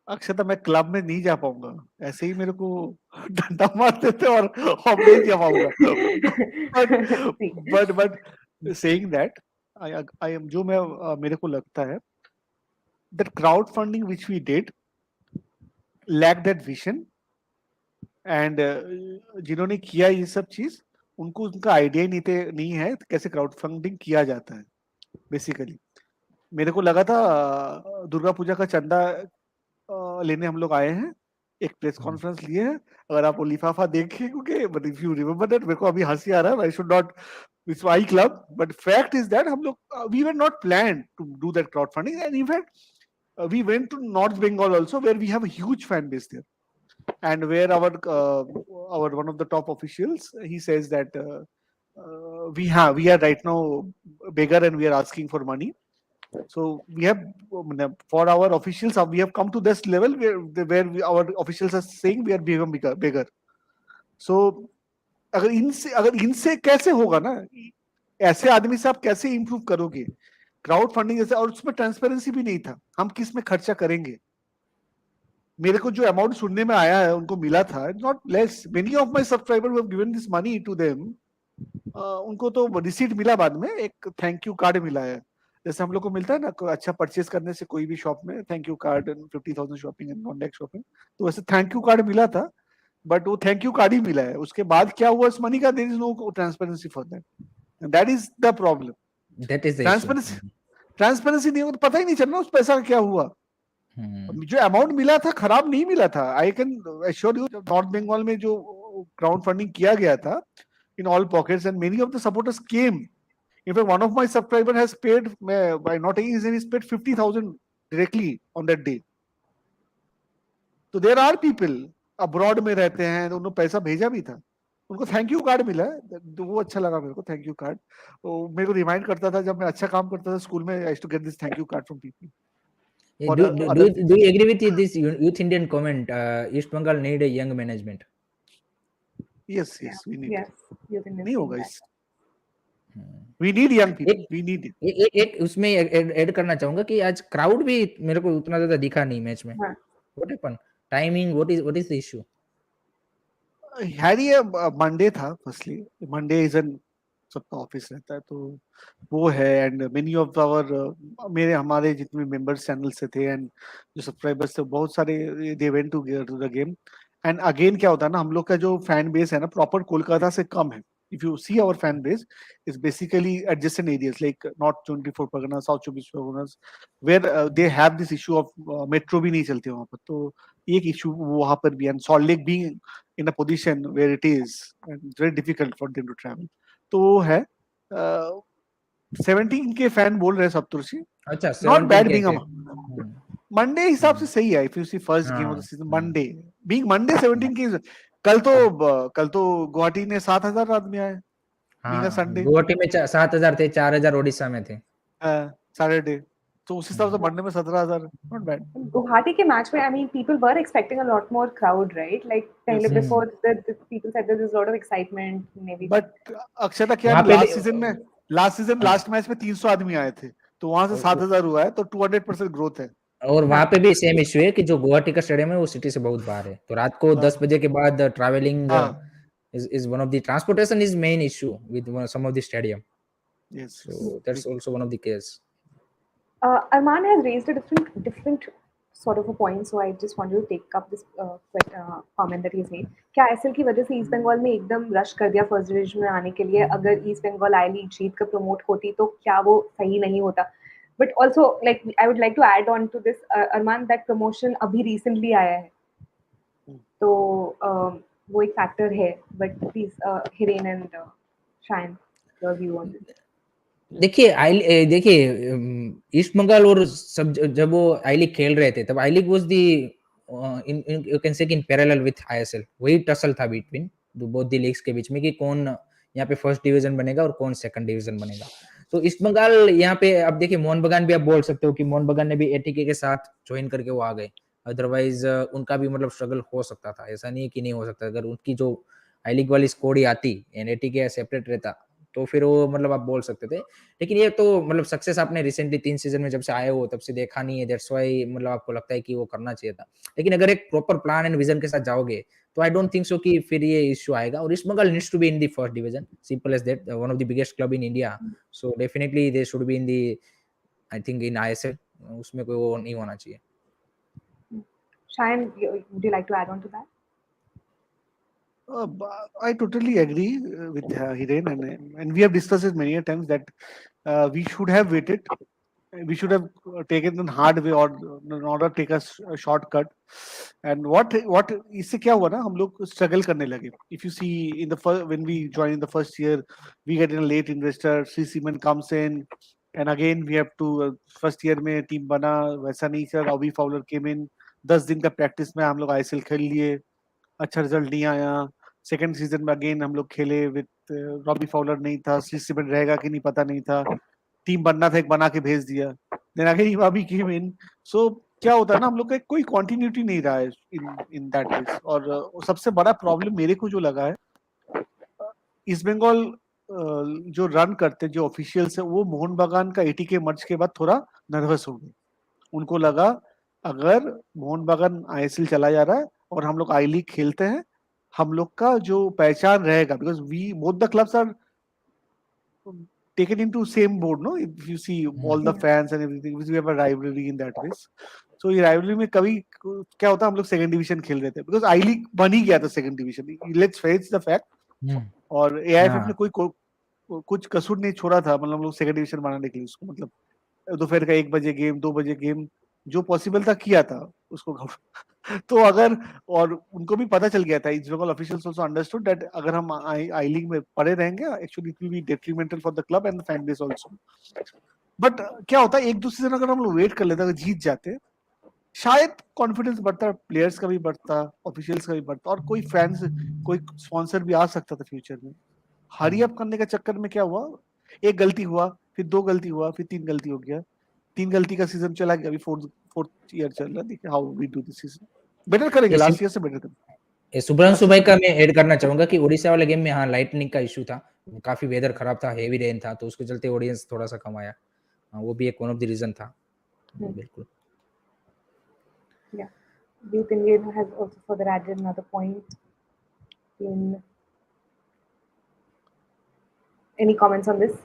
अक्षता मैं club में नहीं जा पाऊंगा ऐसे ही मेरे को डंडा मार देते और हम नहीं जा पाऊंगा but saying that I am जो मैं मेरे को लगता है that crowd funding which we did lack that vision and जिन्होंने किया ये सब चीज उनको उनका आइडिया नहीं है कैसे क्राउड फंडिंग किया जाता है बेसिकली मेरे को लगा था दुर्गा पूजा का चंदा लेने हम लोग आए हैं एक प्रेस कॉन्फ्रेंस लिए हैं अगर आप वो लिफाफा देखें क्योंकि but if you remember that मेरे को अभी हंसी आ रहा है I should not it's I club but fact is that हम लोग we were not plan to do that crowd funding and in fact we went to North Bengal also where we have a huge fan base there and where our one of the top officials he says that we are right now beggar and we are asking for money so we have for our officials we have come to this level our officials are saying we are become bigger so अगर इनसे कैसे होगा ना ऐसे आदमी से आप कैसे इंप्रूव करोगे क्राउड फंडिंग जैसे और उसमें ट्रांसपेरेंसी भी नहीं था हम किस में खर्चा करेंगे मेरे को जो अमाउंट सुनने में आया है उनको मिला था not less many of my subscriber have given this money to them उनको तो रिसीट मिला बाद में एक थैंक यू कार्ड मिला है जैसे हम लोग को मिलता है ना अच्छा परचेस करने से कोई भी शॉप में thank you card and 50,000 shopping and 1 lakh shopping तो वैसे थैंक यू कार्ड मिला था बट वो थैंक यू कार्ड ही मिला है उसके बाद क्या हुआ इस मनी का there is no transparency for that that is the problem that is the issue. Transparency नहीं हो तो पता ही नहीं चल रहा उस पैसा का क्या हुआ जो अमाउंट मिला था खराब नहीं मिला था I can assure you North Bengal में जो क्राउड फंडिंग किया गया था in all pockets and many of the supporters came in fact one of my subscriber has paid by not taking his name he's paid 50,000 directly on that day तो there are people abroad में रहते हैं उन्होंने पैसा भेजा भी था उनको थैंक यू कार्ड मिला तो वो अच्छा लगा मेरे को थैंक यू कार्ड तो मेरे को रिमाइंड करता था जब मैं अच्छा काम करता था स्कूल में I used to get this thank you card from people Do you agree with this Youth Indian comment? East Bengal need a young management. Yes, we need. Yes, you can नहीं होगा इस. We need young people. We need it. एक उसमें add करना चाहूंगा कि आज crowd भी मेरे को उतना ज्यादा दिखा नहीं मैच में. What happened? Timing. What is the issue? Harry Monday था. Firstly, Monday is an सबका ऑफिस रहता है, तो वो है। एंड मेनी ऑफ आवर मेरे हमारे जितने मेंबर्स चैनल से थे एंड जो सब्सक्राइबर्स थे बहुत सारे they went to the game. And again क्या होता है ना, हम लोग का जो फैन बेस है ना प्रॉपर कोलकाता से कम है। If you see our fan base is basically adjacent areas like north 24 Pargana, south 24 Pargana, where they have this issue of metro भी नहीं चलती वहां पर, तो एक इशू वहां पर भी। And Salt Lake being in a position where it is very difficult for them to travel, तो वो है। 17 के फैन बोल रहे हैं सप्तर्षि, अच्छा, नॉट 17 बैड के बीइंग थे। मंडे हिसाब से सही है। If you see first game of the हाँ, सीजन मंडे बीइंग मंडे 17 की, कल तो गुवाहाटी ने 7,000 आदमी आए बीइंग अ हाँ, संडे गुवाहाटी में 7,000 थे, 4,000 उड़ीसा में थे। सैटरडे, तो उस हिसाब से मंडे में 17,000, नॉट बैड। Guwahati के match में, I mean, people were expecting a lot more crowd, right? Like पहले yes before the people said that there's a lot of excitement, maybe. But Akshata क्या वहां है, पे भी लास्ट मैच में 300 आदमी आए थे, तो वहां से 7,000 हुआ है, तो 200% ग्रोथ है। और वहां हाँ, पे भी सेम इश्यू है कि जो गुवाहाटी का स्टेडियम है वो सिटी से बहुत बाहर है, तो रात को 10 हाँ बजे के बाद ट्रैवलिंग हाँ is one of the transportation is main issue with some of the stadium, yes so that's also one of the case. Arman has raised a different sort of a point, so I just wanted to take up this comment that he's made. क्या ISL की वजह से east Bengal में एकदम rush कर दिया first division में आने के लिए? अगर ईस्ट बंगाल आई लीग जीत कर प्रमोट होती तो क्या वो सही नहीं होता? But also like I would like to add on to this Arman, that promotion अभी रिसेंटली आया है, तो वो एक फैक्टर है। But please Hiren and Shayan, your view on this. देखिए ईस्ट बंगाल और सब जब वो आई लीग खेल रहे थे तब I league was the in you can say in parallel with ISL, वही टसल था बिटवीन बोथ द लीग्स के बीच में कि कौन यहाँ पे फर्स्ट डिवीजन बनेगा और कौन सेकंड डिवीजन बनेगा। तो ईस्ट बंगाल यहाँ पे अब देखिए मोहन बगान भी आप बोल सकते हो कि मोहन बगान ने भी एटीके के साथ ज्वाइन करके वो आ गए, अदरवाइज उनका भी मतलब स्ट्रगल हो सकता था, ऐसा नहीं है कि नहीं हो सकता। अगर उनकी जो आई लीग वाली स्कोर ही आती एंड एटीके सेपरेट रहता तो फिर वो मतलब आप बोल सकते थे। लेकिन ये तो मतलब सक्सेस आपने रिसेंटली 3 सीजन में जब से आए हो तब से देखा नहीं है, दैट्स व्हाई मतलब आपको लगता है कि वो करना चाहिए था। लेकिन अगर एक प्रॉपर प्लान एंड विजन के साथ जाओगे तो आई डोंट थिंक सो कि फिर ये इश्यू आएगा। और East Bengal needs to be in the first division, simple as that, one of the biggest club in India, so definitely they should be in the I think in ISL, उसमें कोई वो नहीं होना चाहिए। Shayan, would you like to add on to that? I totally agree with Hiren, and we have discussed it many a times that we should have waited. We should have taken the hard way or in order to take a shortcut. And what इससे क्या हुआ ना, हम लोग struggle करने लगे. If you see in the first, when we join in the first year, we get in a late investor, Seaman comes in, and again we have to first year में team बना, वैसा नहीं sir, Robbie Fowler came in, 10 दिन का practice में हम लोग ISL खेल लिए, अच्छा रिजल्ट नहीं आया। सेकंड सीजन में अगेन हम लोग खेले विद रॉबी फाउलर नहीं था, सीमेंट रहेगा कि नहीं पता नहीं था, टीम बनना था एक बना के भेज दिया, देन अगेन अभी केम इन। सो क्या होता है ना, हम लोग का कोई कंटिन्यूटी नहीं रहा है इन इन दैट वेज। और सबसे बड़ा प्रॉब्लम मेरे को जो लगा है, ईस्ट बंगाल जो रन करते जो ऑफिशियल्स है वो मोहन बगान का 80 के मर्ज के बाद थोड़ा नर्वस हो गए। उनको लगा अगर मोहन बगान आईएसएल चला जा रहा है और हम लोग आई लीग खेलते हैं, हम लोग का जो पहचान रहेगा, because we both the clubs are taken into same board, no? If you see all the Yeah. fans and everything, we have a rivalry in that ways. So ये rivalry में कभी क्या होता है, हम लोग सेकंड डिवीजन खेल रहे थे बिकॉज आई लीग बन ही गया था second division, let's face the fact. और एआईएफएफ ने कुछ कसूर नहीं छोड़ा था, मतलब हम लोग सेकंड डिवीजन बनाने के लिए उसको, मतलब दोपहर का 1 बजे गेम, 2 बजे गेम, जो पॉसिबल था किया था उसको। तो अगर, और उनको भी पता चल गया था, East Bengal officials also understood that अगर हम आई लीग में पड़े रहेंगे actually it will be detrimental for the club and the fan base also. But क्या होता है, एक दूसरे से अगर हम लोग वेट कर लेते, अगर जीत जाते, शायद कॉन्फिडेंस बढ़ता, प्लेयर्स का भी बढ़ता, ऑफिशियल्स का भी बढ़ता, और कोई फैंस, कोई स्पॉन्सर भी आ सकता था फ्यूचर में। हरी अप करने के चक्कर में क्या हुआ, एक गलती हुआ, फिर 2 गलती हुआ, फिर 3 गलती हो गया, 3 गलती का सीजन चला गया, अभी फोर्थ ईयर चल रहा है। देखिए how we do this season, better करेंगे, लास्ट ईयर से बेटर करेंगे। सुब्रांशु लास्ट ईयर भाई से का मैं ऐड करना चाहूंगा कि उड़ीसा वाले गेम में हाँ लाइटनिंग का इशू था, काफी वेदर खराब था, हेवी रेन था, तो उसके चलते ऑडियंस थोड़ा सा कम आया। हाँ, वो भी एक वन ऑफ द रीजन था। बिल्कुल। Yeah. Youth Indian has also further added another point in Any comments on this?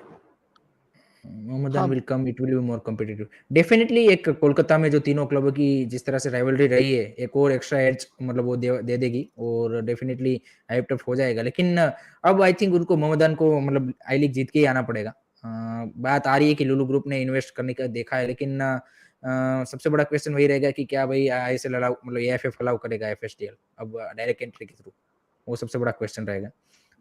Mohammedan will come, it will be more competitive definitely. एक कोलकाता में जो तीनों क्लबों की जिस तरह से राइवलरी रही है, एक और एक्स्ट्रा एज मतलब वो दे देगी और डेफिनेटली हाइप टफ हो जाएगा। लेकिन अब आई थिंक उनको मोहम्मदन को मतलब आई लीग जीत के ही आना पड़ेगा। बात आ रही है कि लुलु ग्रुप ने इन्वेस्ट करने का देखा है, लेकिन सबसे बड़ा क्वेश्चन वही रहेगा कि क्या भाई आईएसएल अलाउ मतलब एएफएफ अलाउ करेगा एफएसटीएल अब डायरेक्ट एंट्री के थ्रू, वो सबसे बड़ा क्वेश्चन रहेगा।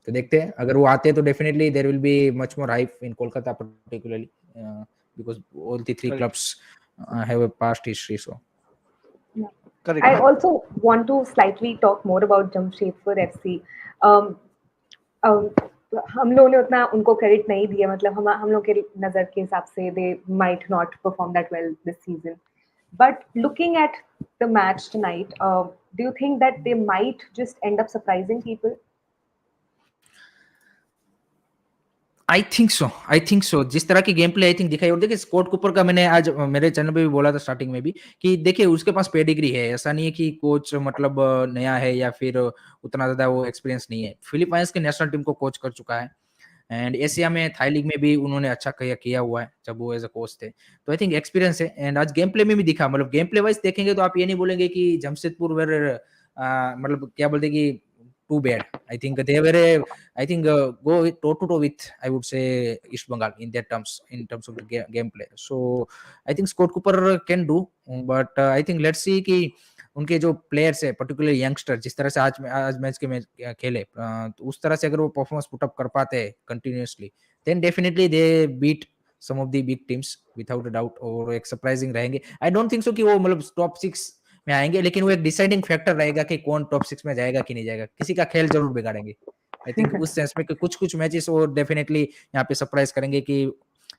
तो देखते हैं, अगर वो आते हैं तो definitely there will be much more hype in Kolkata particularly because all the three Correct. clubs have a past history. So Correct. I also want to slightly talk more about Jamshedpur FC. um, हम लोगों ने उतना उनको credit नहीं दिया, मतलब हम लोग के नज़र के हिसाब से they might not perform that well this season. But looking at the match tonight, do you think that they might just end up surprising people? I think so जिस तरह की गेम प्ले आई थिंक दिखाई, और देखिए Scott Cooper का मैंने आज मेरे चैनल पे भी बोला था स्टार्टिंग में भी कि देखिए उसके पास पेडिग्री है, ऐसा नहीं है कि कोच मतलब नया है या फिर उतना ज्यादा वो एक्सपीरियंस नहीं है। फिलीपाइंस के नेशनल टीम को कोच कर चुका है एंड एशिया में थाई लीग में भी उन्होंने अच्छा किया हुआ है जब वो एज अ कोच थे, तो आई थिंक एक्सपीरियंस है। एंड आज गेम प्ले में भी दिखा, मतलब गेम प्ले वाइज देखेंगे तो आप ये नहीं बोलेंगे कि जमशेदपुर वेर मतलब क्या बोलते कि too bad. I think they were go toe to toe with, I would say, East Bengal in their terms, in terms of the gameplay. So I think Scott Cooper can do, but I think let's see कि उनके जो players है particular youngster जिस तरह से आज match के match खेले, तो उस तरह से अगर वो परफॉर्मेंस पुट अप कर पाते हैं continuously, then definitely they beat some of the big teams without a doubt, और एक सरप्राइजिंग रहेंगे। आई डोंट थिंक सो कि वो मतलब टॉप 6 में आएंगे, लेकिन वो एक डिसाइडिंग फैक्टर रहेगा कि कौन टॉप 6 में जाएगा कि नहीं जाएगा, किसी का खेल जरूर बिगाड़ेंगे। आई थिंक उस सेंस में कि कुछ मैचेस वो डेफिनेटली यहाँ पे सरप्राइज करेंगे कि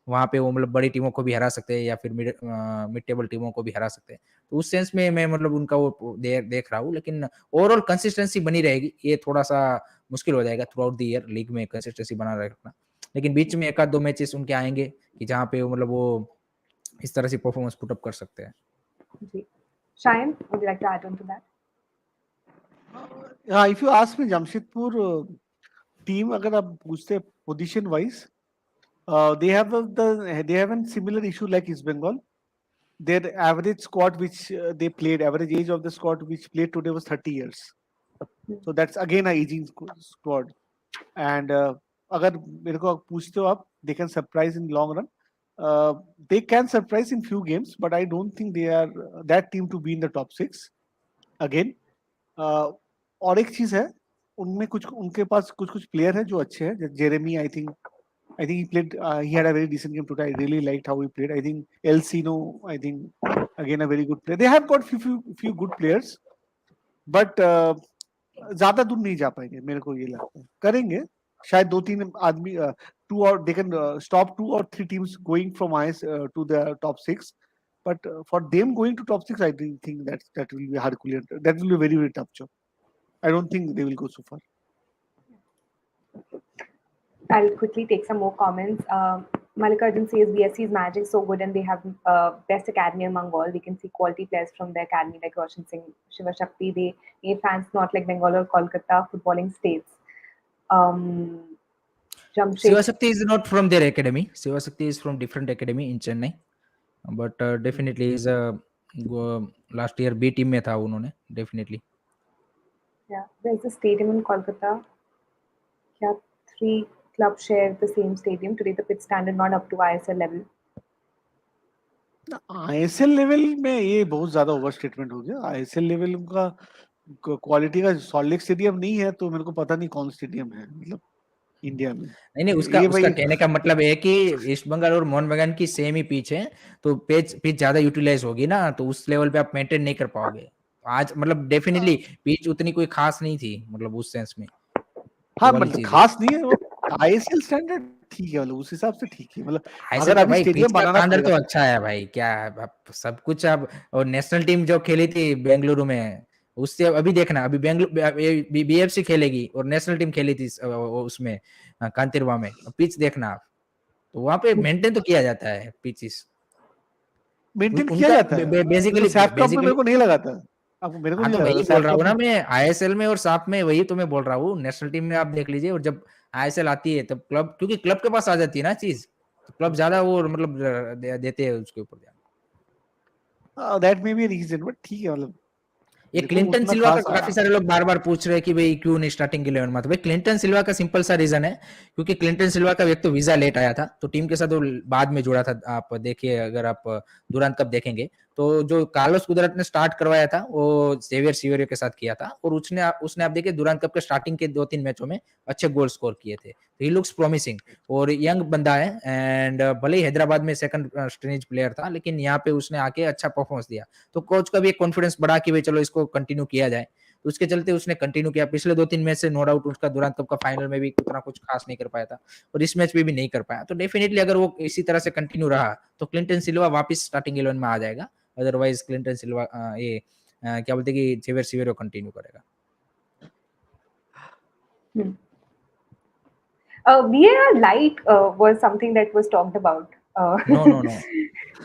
वहां पे वो मतलब बड़ी टीमों को भी हरा सकते हैं या फिर मिड टेबल टीमों को भी हरा सकते हैं। तो उस सेंस में मैं मतलब उनका वो देख रहा हूँ, लेकिन ओवरऑल कंसिस्टेंसी बनी रहेगी, ये थोड़ा सा मुश्किल हो जाएगा through out the year league में कंसिस्टेंसी बना रखना, लेकिन बीच में एक आध दो मैचेस उनके आएंगे कि जहाँ पे मतलब वो इस तरह से परफॉर्मेंस पुट अप कर सकते हैं। जी, Shayan, would you like to add on to that? If you ask me, Jamshedpur team, अगर आप पूछते position wise, they have a similar issue like East Bengal. Their average squad which they played, average age of the squad which played today was 30 years. So that's again a aging squad. And अगर मेरे को पूछते हो आप, they can surprise in long run. They can surprise in few games, but I don't think they are that team to be in the top 6 again. और एक चीज है, उनमें उनके पास कुछ प्लेयर है जो अच्छे हैं। Jeremy, I think he played, he had a very decent game today. I really liked how he played. I think Elsino, I think again a very good player. They have got few good players, but ज्यादा दूर नहीं जा पाएंगे, मेरे को ये लगता है। करेंगे शायद 2-3 आदमी, they can stop 2 or 3 teams going from IS to the top 6, but for them going to top 6, I think that will be Herculean. That will be very, very tough job. I don't think they will go so far. I'll quickly take some more comments. Mallikarjun says BSC is managing so good and they have best academy among all. We can see quality players from the academy like Roshan Singh, Shiva Shakti. They need fans not like Bengal or Kolkata footballing states. Shiva Shakti is not from their academy. Shiva Shakti is from different academy in Chennai, but definitely is a last year B team में था उन्होंने definitely. Yeah, there's a stadium in Kolkata. Yeah, 3 clubs share the same stadium. Today the pitch standard not up to ISL level. ISL level में ये बहुत ज्यादा over statement हो गया। ISL level का क्वालिटी का सॉल्ट लेक स्टेडियम नहीं है, तो मेरे को पता नहीं कौन स्टेडियम है मतलब इंडिया में। नहीं उसका कहने का मतलब है कि ईस्ट बंगाल और मोहन बगान की सेम ही पिच है, तो पिच ज्यादा यूटिलाइज होगी ना, तो उस लेवल पे आप मेंटेन नहीं कर पाओगे। आज मतलब डेफिनेटली पिच उतनी कोई खास नहीं थी, मतलब उस सेंस में। हाँ, मतलब खास नहीं है वो। ISL स्टैंडर्ड ठीक है, मतलब उस हिसाब से ठीक है। मतलब अगर अभी स्टेडियम बनाना स्टैंडर्ड तो अच्छा है भाई, क्या सब कुछ। अब और नेशनल टीम जो खेली थी बेंगलुरु में, उससे अभी देखना, अभी बेंगलुरु BFC खेलेगी और नेशनल टीम खेली थी उसमें कांतिरवा में, पिच देखना आप, तो वहां पे मेंटेन तो किया जाता है पिचेस, मेंटेन किया जाता है। बेसिकली मेरे को नहीं लगा था। मेरे को नहीं लगा। वही बोल रहा हूँ ना मैं, ISL में और साथ में वही तो मैं बोल रहा हूँ। नेशनल टीम में आप देख लीजिए, और जब ISL आती है तब क्लब, क्योंकि क्लब के पास आ जाती है ना चीज, तो क्लब ज्यादा वो मतलब देते हैं उसके ऊपर ध्यान। That may be reason, but ठीक है मतलब ये देखो क्लिंटन उतना सिल्वा का खास काफी सारे लोग बार बार पूछ रहे हैं कि भाई क्यों नहीं स्टार्टिंग 11 में, तो भाई क्लिंटन सिल्वा का सिंपल सा रीजन है, क्योंकि क्लिंटन सिल्वा का एक तो वीजा लेट आया था, तो टीम के साथ वो बाद में जुड़ा था। आप देखिए, अगर आप दुरांत कप देखेंगे तो जो कार्लोस कुदरत ने स्टार्ट करवाया था वो जेवियर सिवेरियो के साथ किया था, और उसने उसने आप देखिए दुरांत कप के स्टार्टिंग के 2-3 मैचों में अच्छे गोल स्कोर किए थे, तो ही लुक्स प्रॉमिसिंग और यंग बंदा है। एंड भले ही हैदराबाद में सेकंड स्ट्रेंज प्लेयर था, लेकिन यहाँ पे उसने आके अच्छा परफॉर्मेंस दिया, तो कोच का भी एक कॉन्फिडेंस बढ़ा कि भाई चलो इसको कंटिन्यू किया जाए, तो उसके चलते उसने कंटिन्यू किया। पिछले 2-3 मैच से नो डाउट उसका दुरांत कप का फाइनल में भी उतना कुछ खास नहीं कर पाया था, और इस मैच में भी नहीं कर पाया, तो डेफिनेटली अगर वो इसी तरह से कंटिन्यू रहा तो क्लिंटन सिल्वा वापस स्टार्टिंग 11 में आ जाएगा। अदरवाइज क्लिंटन सिल्वा क्या बोलते कि जेवियर सिवेरो कंटिन्यू करेगा। VAR light was something that was talked about. नो नो नो,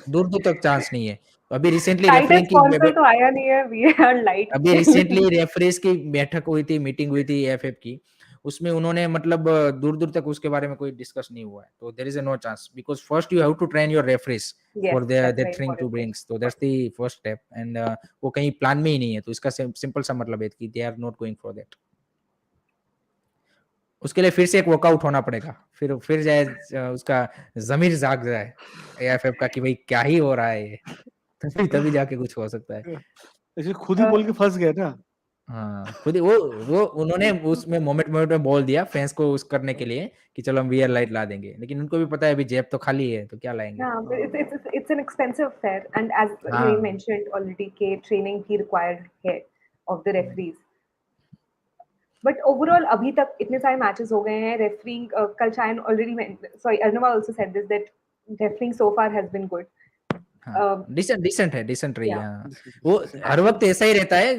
दूर दूर तक चांस नहीं है। अभी रिसेंटली टाइटल रेफरिंग की स्पॉन्सर तो आया नहीं है VAR लाइट। अभी रिसेंटली रेफरीज की बैठक हुई थी, मीटिंग हुई थी एफएफ की, उसमें उन्होंने मतलब दूर दूर तक उसके बारे में कोई डिस्कस नहीं हुआ है, तो there is no chance, because first you have to train your referees Yes, for that's that very thing to important thing. Brings, तो that's the first step, and वो कहीं प्लान में ही नहीं है, तो इसका सिंपल सा मतलब है कि they are not going for that. उसके लिए फिर से एक वर्कआउट होना पड़ेगा, फिर जाए उसका जमीर जाग जाए एएफएफ का कि भाई क्या ही हो रहा है ये, तभी तभी जाके कुछ हो सकता है। ऐसे खुद ही बोल के फंस गए ना। हाँ, खुद ही वो उन्होंने उसमें मोमेंट में बोल दिया फैंस को उस करने के लिए कि चलो हम वीआर लाइट ला देंगे, लेकिन उनको भी पता है अभी जेब तो खाली है, तो क्या लाएंगे। Yeah, but it's an expensive affair, and as you हाँ। mentioned already, के training भी required है of the referees. But overall, अभी तक इतने सारे matches हो गए हैं, refereeing कल शायद already sorry, Arnava also said this that refereeing so far has been good. हाँ, डिसेंट रही है। Yeah, हाँ, वो हर and वक्त ऐसा ही रहता है,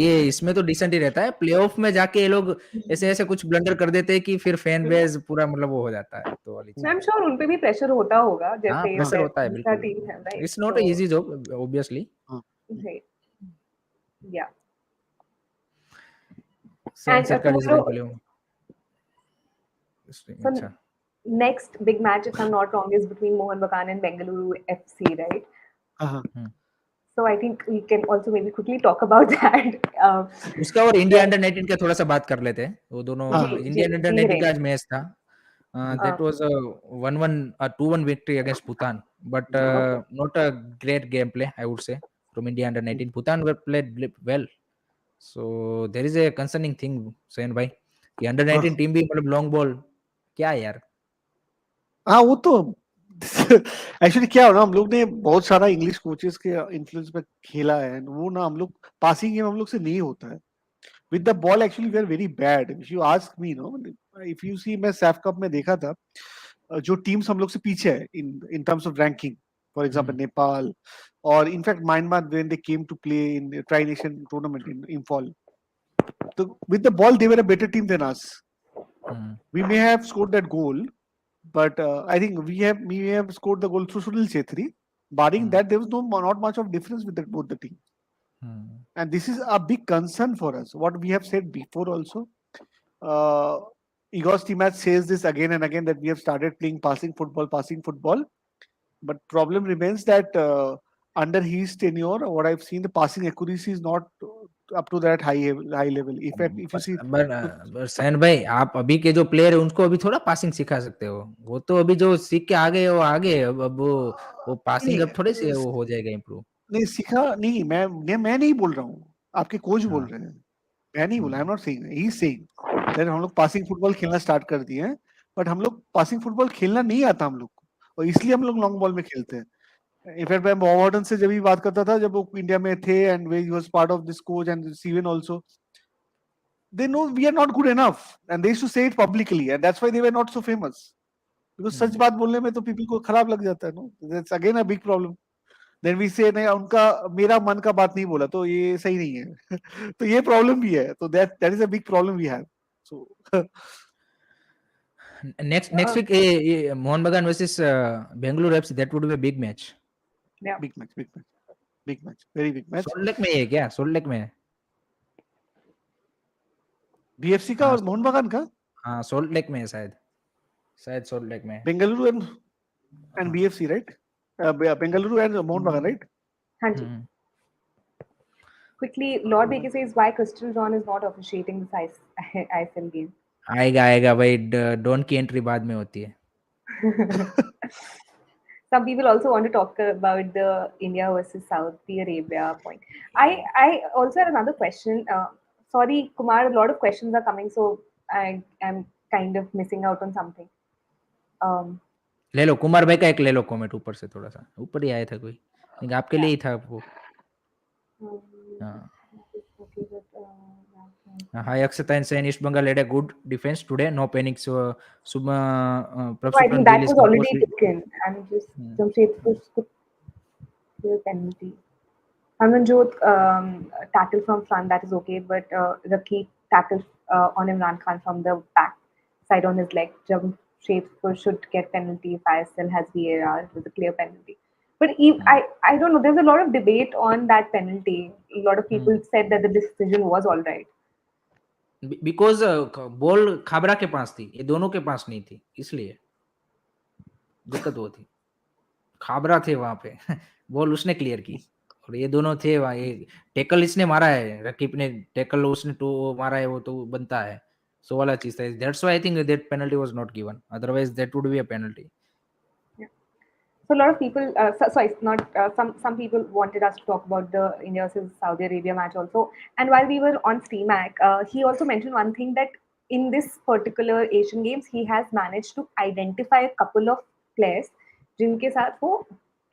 ये इसमें तो डिसेंट ही रहता है, प्लेऑफ में जाके ये लोग ऐसे ऐसे कुछ ब्लंडर कर देते हैं कि फिर फैन बेस पूरा मतलब वो हो जाता है, तो वाली चीज I'm है। sure उन पे भी pressure होता होगा, हाँ, जैसे प्रेशर होता है दूसरा बिल्कुल, team है, right? It's not So, easy job obviously. right, yeah. Sen And सरकार इज tomorrow, प्लेऑफ। so अच्छा। next big match, if I'm not wrong, is between Mohan Bagan and Bengaluru FC, right? हाँ So I think we can also maybe quickly talk about that. उसका और India The under 19 का थोड़ा सा बात कर लेते हैं, वो दोनों जी हाँ जी इंडियन अंडर जी 19 का हिरेन आज मैच था। That was a 1-1 2-1 victory against Bhutan, but okay not a great gameplay I would say from India under 19. Bhutan were played well, so there is a concerning thing सैन भाई कि under हाँ 19 team भी मतलब long ball क्या है यार। हाँ, वो तो एक्चुअली क्या हो ना, हम लोग ने बहुत सारा इंग्लिश कोचेस के इन्फ्लुएंस पे खेला है, and वो ना हम लोग पासिंग गेम हम लोग से नहीं होता है with the ball. Actually we are very bad, if you ask me, no, if you see, मैं सैफ कप में देखा था जो टीम्स हम लोग से पीछे है in terms of ranking, for example Nepal, और in fact Myanmar when they came to play in tri nation tournament in Imphal, तो with the ball they were a better team than us. We may have scored that goal, but I think we have scored the goal through Sunil Chhetri. Barring that, there was not much of difference with both the teams, and this is a big concern for us. What we have said before also, uh, Igor Stimac says this again and again that we have started playing passing football. But problem remains that under his tenure, what I've seen, the passing accuracy is not up to that high level. In fact, if you see, सैन भाई, आप अभी के जो player है उनको अभी थोड़ा पासिंग सिखा सकते हो, वो तो अभी जो सीख के आ गए वो आगे, अब वो पासिंग नहीं अब थोड़े से वो हो जाएगा इम्प्रूव। नहीं सीखा नहीं, मैं नहीं बोल रहा हूँ, आपके कोच बोल हाँ। रहे हैं, मैं नहीं बोला, आई am not saying, he is saying that हम लोग पासिंग फुटबॉल खेलना स्टार्ट कर दिए हैं, बट हम लोग पासिंग फुटबॉल खेलना नहीं आता हम लोग को, और इसलिए हम लोग लॉन्ग बॉल में खेलते हैं। इनफैक्ट मैं वॉर्डन से जब भी बात करता था, जब वो इंडिया में थे एंड वे was part of this coach and सीवन also, they know we are not good enough and they used to say it publicly, and that's why they were not so famous, because सच बात बोलने में तो people को खराब लग जाता है, no, that's again a big problem. Then we say नहीं, उनका मेरा मन का बात नहीं बोला तो ये सही नहीं है तो ये प्रॉब्लम भी है, तो that is a big problem we have, so next week Mohun Bagan versus Bengaluru FC, that would be a big match. yeah. Big match very big match. Salt Lake में है क्या? सोल्ट लेक में है। बीएफसी का हाँ और मोहन बागान का, हाँ सोल्ट लेक में है शायद सोल्ट लेक में है। Bengaluru and BFC, right? Bengaluru and Mount Bagan, right? हाँ जी. हम्म, Quickly, Lord Baker says why Crystal John is not officiating this ISL game. आएगा भाई, डॉन की एंट्री बाद में होती है। Some people also want to talk about the India versus Saudi Arabia point. I also had another question. Sorry, Kumar, a lot of questions are coming, so I am kind of missing out on something. Um, ले लो कुमार भाई का एक ले लो comment, ऊपर से थोड़ा सा ऊपर ही आया था कोई, लेकिन आपके लिए ही था वो। um, हाँ okay, Hi Akshata and saying East Bengal led a good defense today. No panic. So so I think Prabhsupran Gill that is was composed. already taken. I'm just Hmm. Jamshedpur could clear penalty. Harmanjot tackle from front, that is okay, but Rakhi tackle on Imran Khan from the back side on his leg. Jamshedpur should get penalty if ISL has VAR. It was a clear penalty. But I don't know. There's a lot of debate on that penalty. A lot of people said that the decision was all right. Because ball Khabra के पास थी, ये दोनों के पास नहीं थी, इसलिए दिक्कत वो थी। खाबरा थे वहां पे बॉल उसने क्लियर की और ये दोनों थे वहां। ये टैकल इसने मारा है, रकीब ने टैकल उसने तो मारा है, वो तो बनता है, सो वाला चीज था। That's why I think that penalty was not given, otherwise that would be a penalty. Yeah. So a lot of people, sorry, not some people wanted us to talk about the India versus Saudi Arabia match also. And while we were on Steamac, he also mentioned one thing that in this particular Asian Games, he has managed to identify a couple of players जिनके साथ वो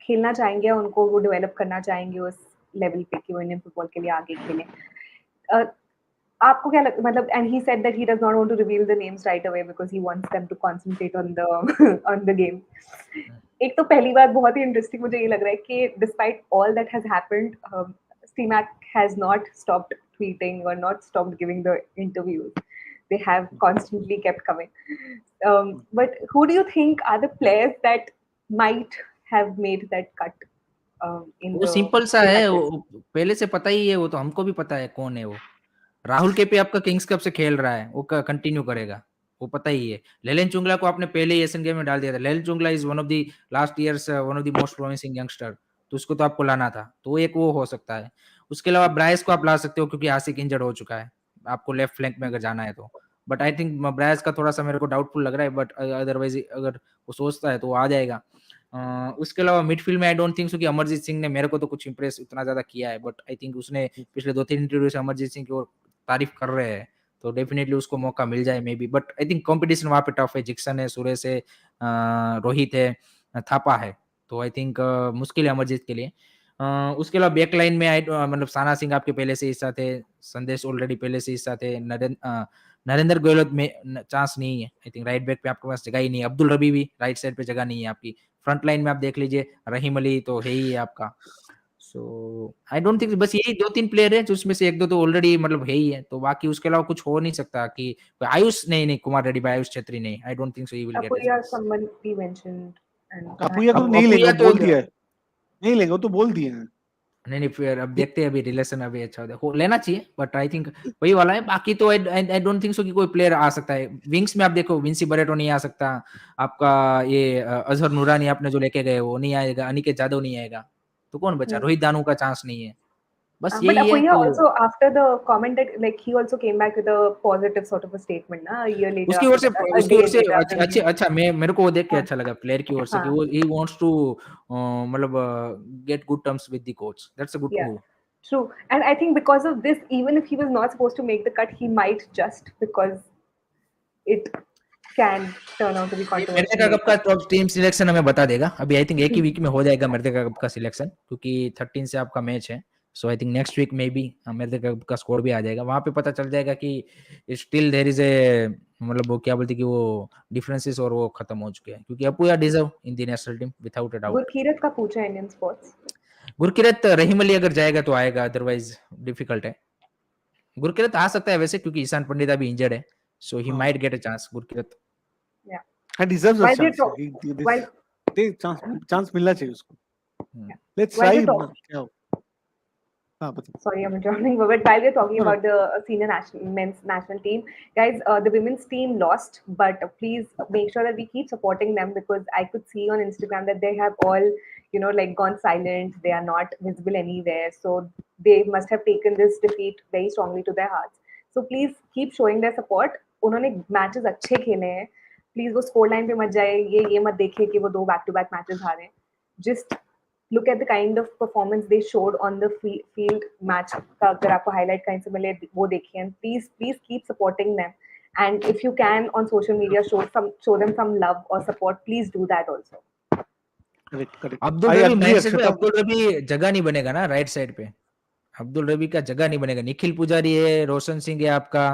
खेलना चाहेंगे, उनको वो develop करना चाहेंगे उस लेवल पे कि वो इंडियन फुटबॉल के लिए आगे खेलें. Uh, आपको क्या लग मतलब and he said that he does not want to reveal the names right away because he wants them to concentrate on the on the game. एक तो पहली बात बहुत ही इंटरेस्टिंग मुझे ये लग रहा है कि despite all that has happened Steamac has not stopped tweeting or not stopped giving the interviews. They have constantly kept coming. But who do you think are the players that might have made that cut in वो the simple सा three है, matches? वो पहले से पता ही है, वो तो हमको भी पता है कौन है वो। राहुल केपी आपका किंग्स कप से खेल रहा है, वो कंटिन्यू करेगा, वो पता ही है। लेलेन चुंगला को आपने पहले ही एशियन गेम में डाल दिया था। Lelen Chungla is one of the last years one of the most promising youngster, तो उसको तो आपको लाना था, तो एक वो हो सकता है। उसके अलावा ब्राइस को आप ला सकते हो क्योंकि आसिक इंजर्ड हो चुका है, आपको लेफ्ट फ्लैंक में अगर जाना है तो। बट आई थिंक ब्राइस का थोड़ा सा मेरे को डाउटफुल लग रहा है, बट अदरवाइज अगर वो सोचता है तो वो आ जाएगा। उसके अलावा मिडफील्ड में आई डोंट थिंक सो कि अमरजीत सिंह ने मेरे को तो कुछ इंप्रेस उतना ज्यादा किया है, बट आई थिंक उसने पिछले 2-3 इंटरव्यू से अमरजीत सिंह की ओर तारीफ कर रहे हैं, तो डेफिनेटली उसको मौका मिल जाए may be. But I think competition वहां पे टफ है, जिक्सन है, सुरेश है, रोहित है, थापा है, तो आई थिंक मुश्किल है अमरजीत के लिए। उसके अलावा बैक लाइन में मतलब साना सिंह आपके पहले से हिस्सा थे, संदेश ऑलरेडी पहले से हिस्सा थे, नरेंद्र गोयल में चांस नहीं है। आई थिंक राइट बैक पे आपके पास जगह ही नहीं है, अब्दुल रबी भी राइट साइड पे जगह नहीं है आपकी। फ्रंट लाइन में आप देख लीजिए, रहीम अली तो है ही है आपका। सो आई डोंट थिंक, बस यही 2-3 प्लेयर है जिसमें से 1-2 तो ऑलरेडी मतलब है ही है, तो बाकी उसके अलावा कुछ हो नहीं सकता कि आयुष नहीं कुमार रेड्डी, आयुष छेत्री नहीं, I don't think so he will get a Apuria, chance. someone he mentioned, and Apuia को तो अब नहीं लेंगे, अपुया वो तो बोल दिया है, नहीं लेंगे, वो तो बोल दिए हैं। नहीं फिर अब देखते हैं, अभी रिलेशन अभी अच्छा हो लेना चाहिए, बट आई थिंक वही वाला है। बाकी तो आई डोंट थिंक सो कि कोई प्लेयर आ सकता है। विंग्स में आप देखो, विंसी बरेटो नहीं आ सकता आपका, ये अजहर नूरानी आपने जो लेके गए वो नहीं आएगा, अनिकेत जादव नहीं आएगा, तो कौन बचा? रोहित दानू का चांस नहीं है, बस but यही है। Apuria तो also after the comment that like he also came back with a positive sort of a statement na, a year later उसकी after ओर से a उसकी day ओर से later after the अच्छे game. अच्छा, मैं मेरे को वो देख के हाँ, अच्छा लगा प्लेयर की ओर से कि हाँ, वो ही वांट्स टू मतलब get good terms with the coach, that's a good yeah, move. true. And I think because of this, even if he was not supposed to make the cut, he might just because it can turn out to be controversial मृतिका cup later. का top team selection हमें बता देगा अभी, I think एक ही week में हो जाएगा मृतिका कप का सिलेक्शन, क्योंकि 13 से आपका मैच है। सो आई थिंक नेक्स्ट वीक में भी मृतिका कप का स्कोर भी आ जाएगा, वहां पे पता चल जाएगा कि स्टिल देयर इज ए मतलब वो क्या बोलते कि वो डिफरेंसेस और वो खत्म हो चुके हैं, क्योंकि Apuia deserve in the national team without a doubt. Gurkirat का पूछा इंडियन स्पोर्ट्स. गुरकीरत रहीम अली अगर जाएगा तो आएगा, अदरवाइज डिफिकल्ट है। गुरकीरत आ सकता है वैसे, क्योंकि ईशान पंडित अभी इंजर्ड है, सो ही हाँ, might get a chance Gurkirat. Yeah. and deserves a While we're chance. talk, This while chance मिलना चाहिए उसको। yeah. Let's While try we're talking, क्या हो। हाँ बताओ. Sorry, I'm interrupting, but while we're talking No, no. about the senior national men's national team, guys, the women's team lost, but please make sure that we keep supporting them, because I could see on Instagram that they have all, like gone silent. They are not visible anywhere. So they must have taken this defeat very strongly to their hearts. So please keep showing their support. उन्होंने matches अच्छे खेले हैं. Please वो score line पे मत जाए, ये मत देखिए कि वो 2 बैक टू बैक मैचेस हारे हैं. Just look at the kind of performance they showed on the field match का अगर आपको highlight कहीं से मिले वो देखिए, and please keep supporting them, and if you can on social media show them some love or support. Please do that also. Correct, correct. Abdul I rabi agree, mindset पे Akshata. Abdul रबी जगह नहीं बनेगा ना राइट साइड पे. अब्दुल रबी का जगह नहीं बनेगा. निखिल पुजारी है, रोशन सिंह है आपका,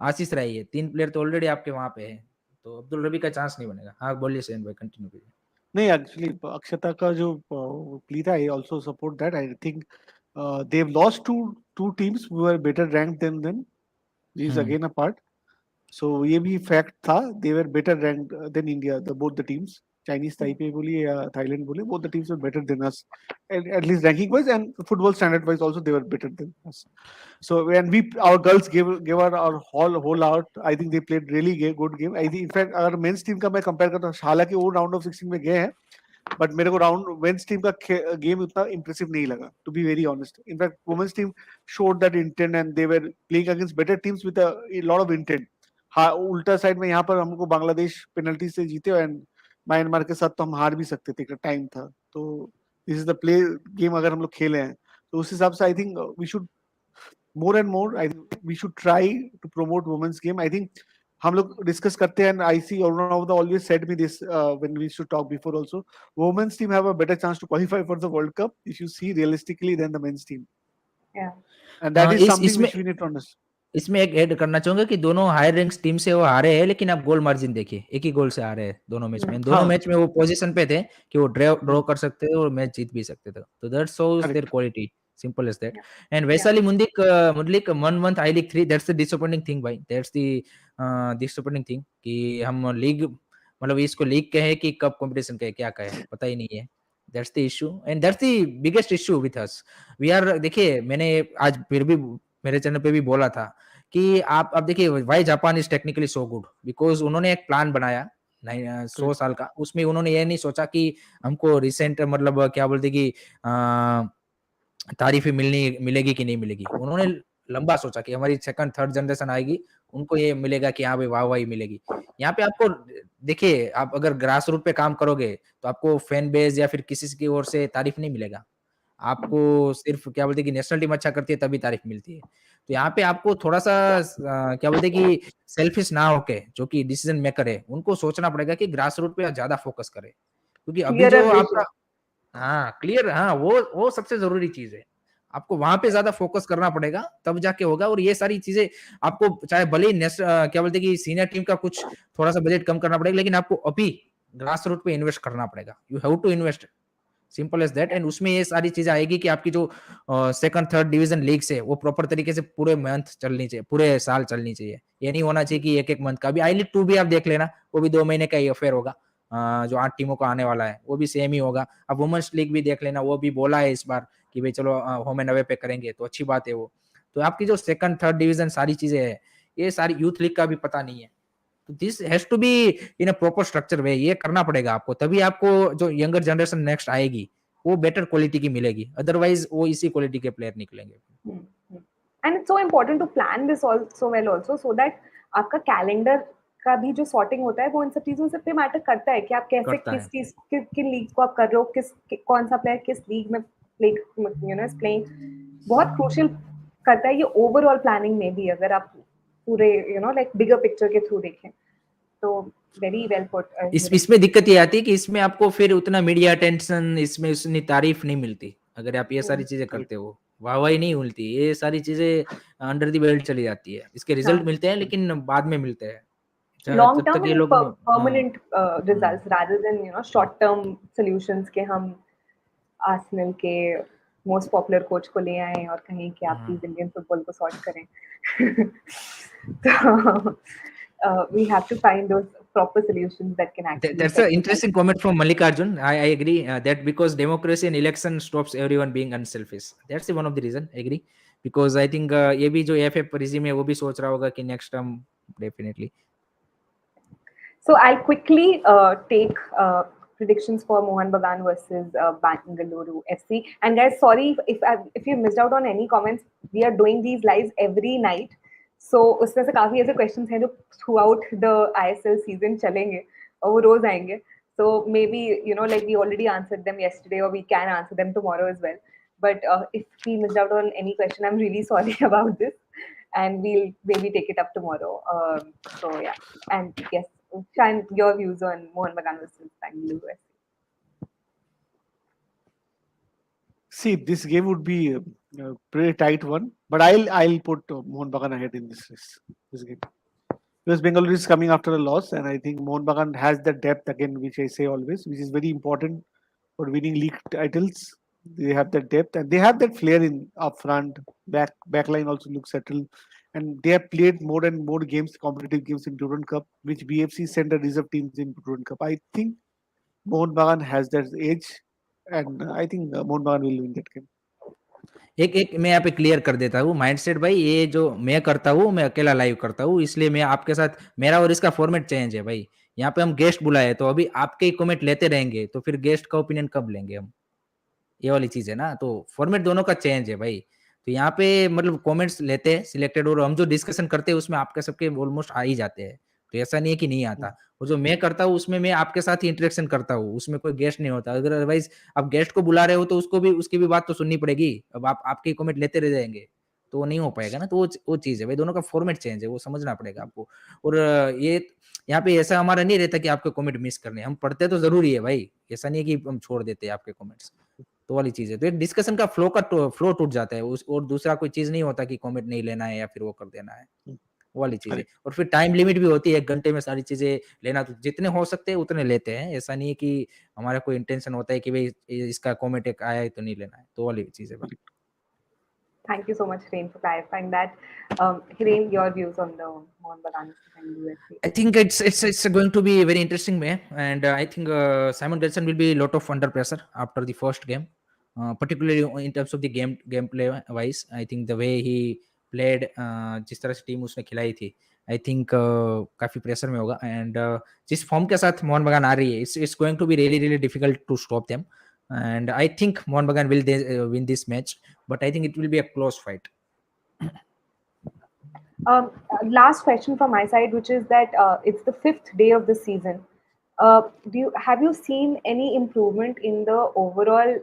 आशीष राय है, 3 प्लेयर तो ऑलरेडी आपके वहां पे है. तो अब्दुल रबी का चांस नहीं बनेगा. हाँ बोलिए सेन भाई, कंटिन्यू कीजिए. नहीं, एक्चुअली अक्षता का जो प्ली था, I also support that. I think they've lost two teams who were better ranked than them. This is again a part. So ये भी fact था. They were better ranked than India. Both the teams, Chinese Taipei बोलिए या Thailand बोलिए, both the teams were better than us. At least ranking wise and football standard wise also they were better than us. So when our girls gave our whole out, I think they played really good game. I think in fact अगर men's team का मैं compare करता हूँ, हालांकि वो round of 16 में गए हैं, बट मेरे को राउंड वुमेन्स टीम का गेम उतना इंप्रेसिव नहीं लगा, to be very honest. In fact women's team showed that intent and they were playing against better teams with a lot of intent. हाँ, उल्टा साइड में यहाँ पर हमको बांग्लादेश पेनल्टी से जीते एंड म्यांमार के साथ तो हम हार भी सकते थे, टाइम था. तो this is the play game अगर हम लोग खेले हैं तो उस हिसाब से I think we should more and more. I think we should try to promote women's game. I think हम लोग डिस्कस करते हैं, I see Arunavada always said me this when we used to talk before also. Women's team have a better chance to qualify for the World Cup if you see realistically than the men's team. Yeah. And that is इस something इसमें which we need to understand. इसमें एक add करना चाहूंगा कि दोनों higher rank team से वो हारे हैं, लेकिन आप गोल मार्जिन देखिए, एक ही गोल से हारे हैं दोनों मैच में. दोनों हाँ, मैच में वो पोजीशन पे थे कि वो ड्रॉ कर सकते थे और मैच जीत भी सकते थे. तो that shows there correct. Quality. Simple as that. Yeah. And Yeah. Vaishali Mudlik 1 month I League 3, that's the disappointing thing भाई. That's the disappointing thing कि हम लीग मतलब इसको लीग कहे कि कप कंपटीशन कहे, क्या कहे पता ही नहीं है. That's the issue and that's the biggest issue with us. We are, देखिए मैंने आज फिर भी मेरे चैनल पे भी बोला था कि आप अब देखिए why Japan is technically so good because उन्होंने एक प्लान बनाया 100 Correct. साल का. उसमें उन्होंने ये नहीं सोचा कि हमको रिसेंट मतलब क्या बोलते कि तारीफें मिलेगी कि नहीं मिलेगी. उन्होंने लंबा सोचा कि हमारी सेकंड थर्ड जनरेशन आएगी, उनको ये मिलेगा कि हाँ भाई वाह वाही मिलेगी. यहाँ पे आपको देखिए, आप अगर ग्रास रूट पे काम करोगे तो आपको फैन बेस या फिर किसी की ओर से तारीफ नहीं मिलेगा. आपको सिर्फ क्या बोलते हैं कि नेशनल टीम अच्छा करती है तभी तारीफ मिलती है. तो यहाँ पे आपको थोड़ा सा क्या बोलते हैं कि सेल्फिश ना होके जो कि डिसीजन मेकर है उनको सोचना पड़ेगा कि ग्रास रूट पे ज्यादा फोकस करे, क्योंकि अभी Clearer जो vision. आपका क्लियर, वो सबसे जरूरी चीज है. आपको वहां पे ज्यादा फोकस करना पड़ेगा तब जाके होगा. और ये सारी चीजें आपको चाहे भले ही क्या बोलते हैं कि सीनियर टीम का कुछ थोड़ा सा बजट कम करना पड़ेगा, लेकिन आपको अभी ग्रास रूट पे इन्वेस्ट करना पड़ेगा. You have to invest, simple as that. And उसमें ये सारी चीजें आएगी कि आपकी जो सेकंड थर्ड डिवीजन लीग से वो प्रॉपर तरीके से पूरे मंथ चलनी चाहिए, पूरे साल चलनी चाहिए. ये नहीं होना चाहिए कि एक एक मंथ का. भी आई लीग 2 भी आप देख लेना, वो भी 2 महीने का ही अफेयर होगा. जो 8 टीमों का आने वाला है वो भी सेम ही होगा. अब वुमेन्स लीग भी देख लेना, वो भी बोला है इस बार कि भाई चलो होम एंड अवे पे करेंगे, तो अच्छी बात है वो. तो आपकी जो सेकंड थर्ड डिवीजन सारी चीजें है, ये सारी यूथ लीग का भी पता नहीं है. तो this has to be in a proper structure way. ये करना पड़ेगा आपको, तभी आपको जो यंगर जनरेशन नेक्स्ट आएगी वो बेटर क्वालिटी की मिलेगी. अदरवाइज वो इसी क्वालिटी के प्लेयर निकलेंगे. And it's so important to plan this also well also, so that आपका कैलेंडर का भी जो सॉर्टिंग होता है वो इन सब चीजों से पे मैटर करता है कि आप कैसे करता किस है. चीज किन लीग को आप कर रहे हो, कौन सा प्लेयर किस लीग में प्ले इज प्लेइंग, बहुत क्रूशियल करता है ये ओवरऑल प्लानिंग में भी, अगर आप पूरे लाइक बिगर पिक्चर के थ्रू देखें तो. Very well put. इसमें दिक्कत ये आती है कि इसमें आपको फिर उतना मीडिया अटेंशन, इसमें उतनी तारीफ नहीं मिलती अगर आप ये सारी चीजें करते हो. वाहवाही नहीं मिलती, ये सारी चीजें अंडर द बेल्ट चली जाती है. इसके रिजल्ट मिलते हैं लेकिन बाद में मिलते हैं. लॉन्ग जब तक टर्म ये एंड लोग permanent results rather than short term solutions के हम आर्सेनल के मोस्ट पॉपुलर कोच को ले आए और कहें कि आप प्लीज इंडियन फुटबॉल को सॉर्ट करें. तो we have to find those proper solutions that can actually That's an set the interesting country. comment from Mallikarjun. I agree that because democracy and election stops everyone being unselfish. That's one of the reason. I agree because I think ये भी जो AFF regime है वो भी सोच रहा होगा कि next term definitely. So I'll quickly take predictions for Mohan Bagan versus Bangalore FC. And guys, sorry if you missed out on any comments. We are doing these lives every night. So उसमें से काफी ऐसे questions हैं जो throughout the ISL season चलेंगे और वो रोज आएंगे. So maybe like we already answered them yesterday, or we can answer them tomorrow as well. But if we missed out on any question, I'm really sorry about this, and we'll maybe take it up tomorrow. So yeah, and yes, Shine, your views on Mohan Bagan versus Bangalore FC. See, this game would be a pretty tight one, but I'll put Mohun Bagan ahead in this game. Because Bengaluru is coming after a loss, and I think Mohun Bagan has the depth again, which I say always, which is very important for winning league titles. They have that depth, and they have that flair in up front. Backline also looks settled, and they have played more and more games, competitive games in Durand Cup, which BFC sent a reserve teams in Durand Cup. I think Mohun Bagan has that edge, and I think Mohun Bagan will win that game. एक एक मैं यहाँ पे clear कर देता हूँ mindset भाई ये जो मैं करता हूँ मैं अकेला लाइव करता हूँ इसलिए मैं आपके साथ मेरा और इसका फॉर्मेट चेंज है भाई यहाँ पे हम गेस्ट बुलाए तो अभी आपके ही कमेंट लेते रहेंगे तो फिर गेस्ट का ओपिनियन कब लेंगे हम ये वाली चीज है ना तो फॉर्मेट दोनों का चेंज है भाई तो यहाँ पे मतलब कमेंट्स लेते हैं सिलेक्टेड और हम जो डिस्कशन करते हैं उसमें आपके सबके ऑलमोस्ट आ ही जाते हैं तो ऐसा नहीं है कि नहीं आता और जो मैं करता हूँ उसमें मैं आपके साथ ही इंटरेक्शन करता हूँ उसमें कोई गेस्ट नहीं होता अदरवाइज आप गेस्ट को बुला रहे हो तो उसको भी उसकी भी बात तो सुननी पड़ेगी अब आप आपके कमेंट लेते रह जाएंगे तो वो नहीं हो पाएगा ना तो वो चीज है भाई दोनों का फॉर्मेट चेंज है वो समझना पड़ेगा आपको और ये यहाँ पे ऐसा हमारा नहीं रहता कि आपके कमेंट मिस करने हम पढ़ते तो जरूरी है भाई ऐसा नहीं है कि हम छोड़ देते हैं आपके कमेंट्स तो वाली चीज है तो एक डिस्कशन का फ्लो टूट जाता है उस और दूसरा कोई चीज नहीं होता कि कमेंट नहीं लेना है या फिर वो कर देना है वो वाली चीज है और फिर टाइम लिमिट भी होती है 1 घंटे में सारी चीजें लेना तो जितने हो सकते हैं उतने लेते हैं ऐसा नहीं है कि हमारा कोई इंटेंशन होता है कि भाई इसका कमेंट एक आया है तो नहीं लेना है तो वाली चीज है भाई Thank you so much, Hiren, for clarifying that. Hiren, your views on the Mohan Bagan and UFC. I think it's going to be a very interesting game, and I think Simon Gerson will be a lot of under pressure after the first game, particularly in terms of the gameplay wise. I think the way he played, जिस तरह से team उसने खिलाई थी, I think काफी pressure में होगा and जिस फॉर्म के साथ मोहन बगान आ रही है, it's going to be really difficult to stop them, and I think Mohan बगान will win this match, but I think it will be a close fight. Last question from my side, which is that it's the 5th day of the season. Have you seen any improvement in the overall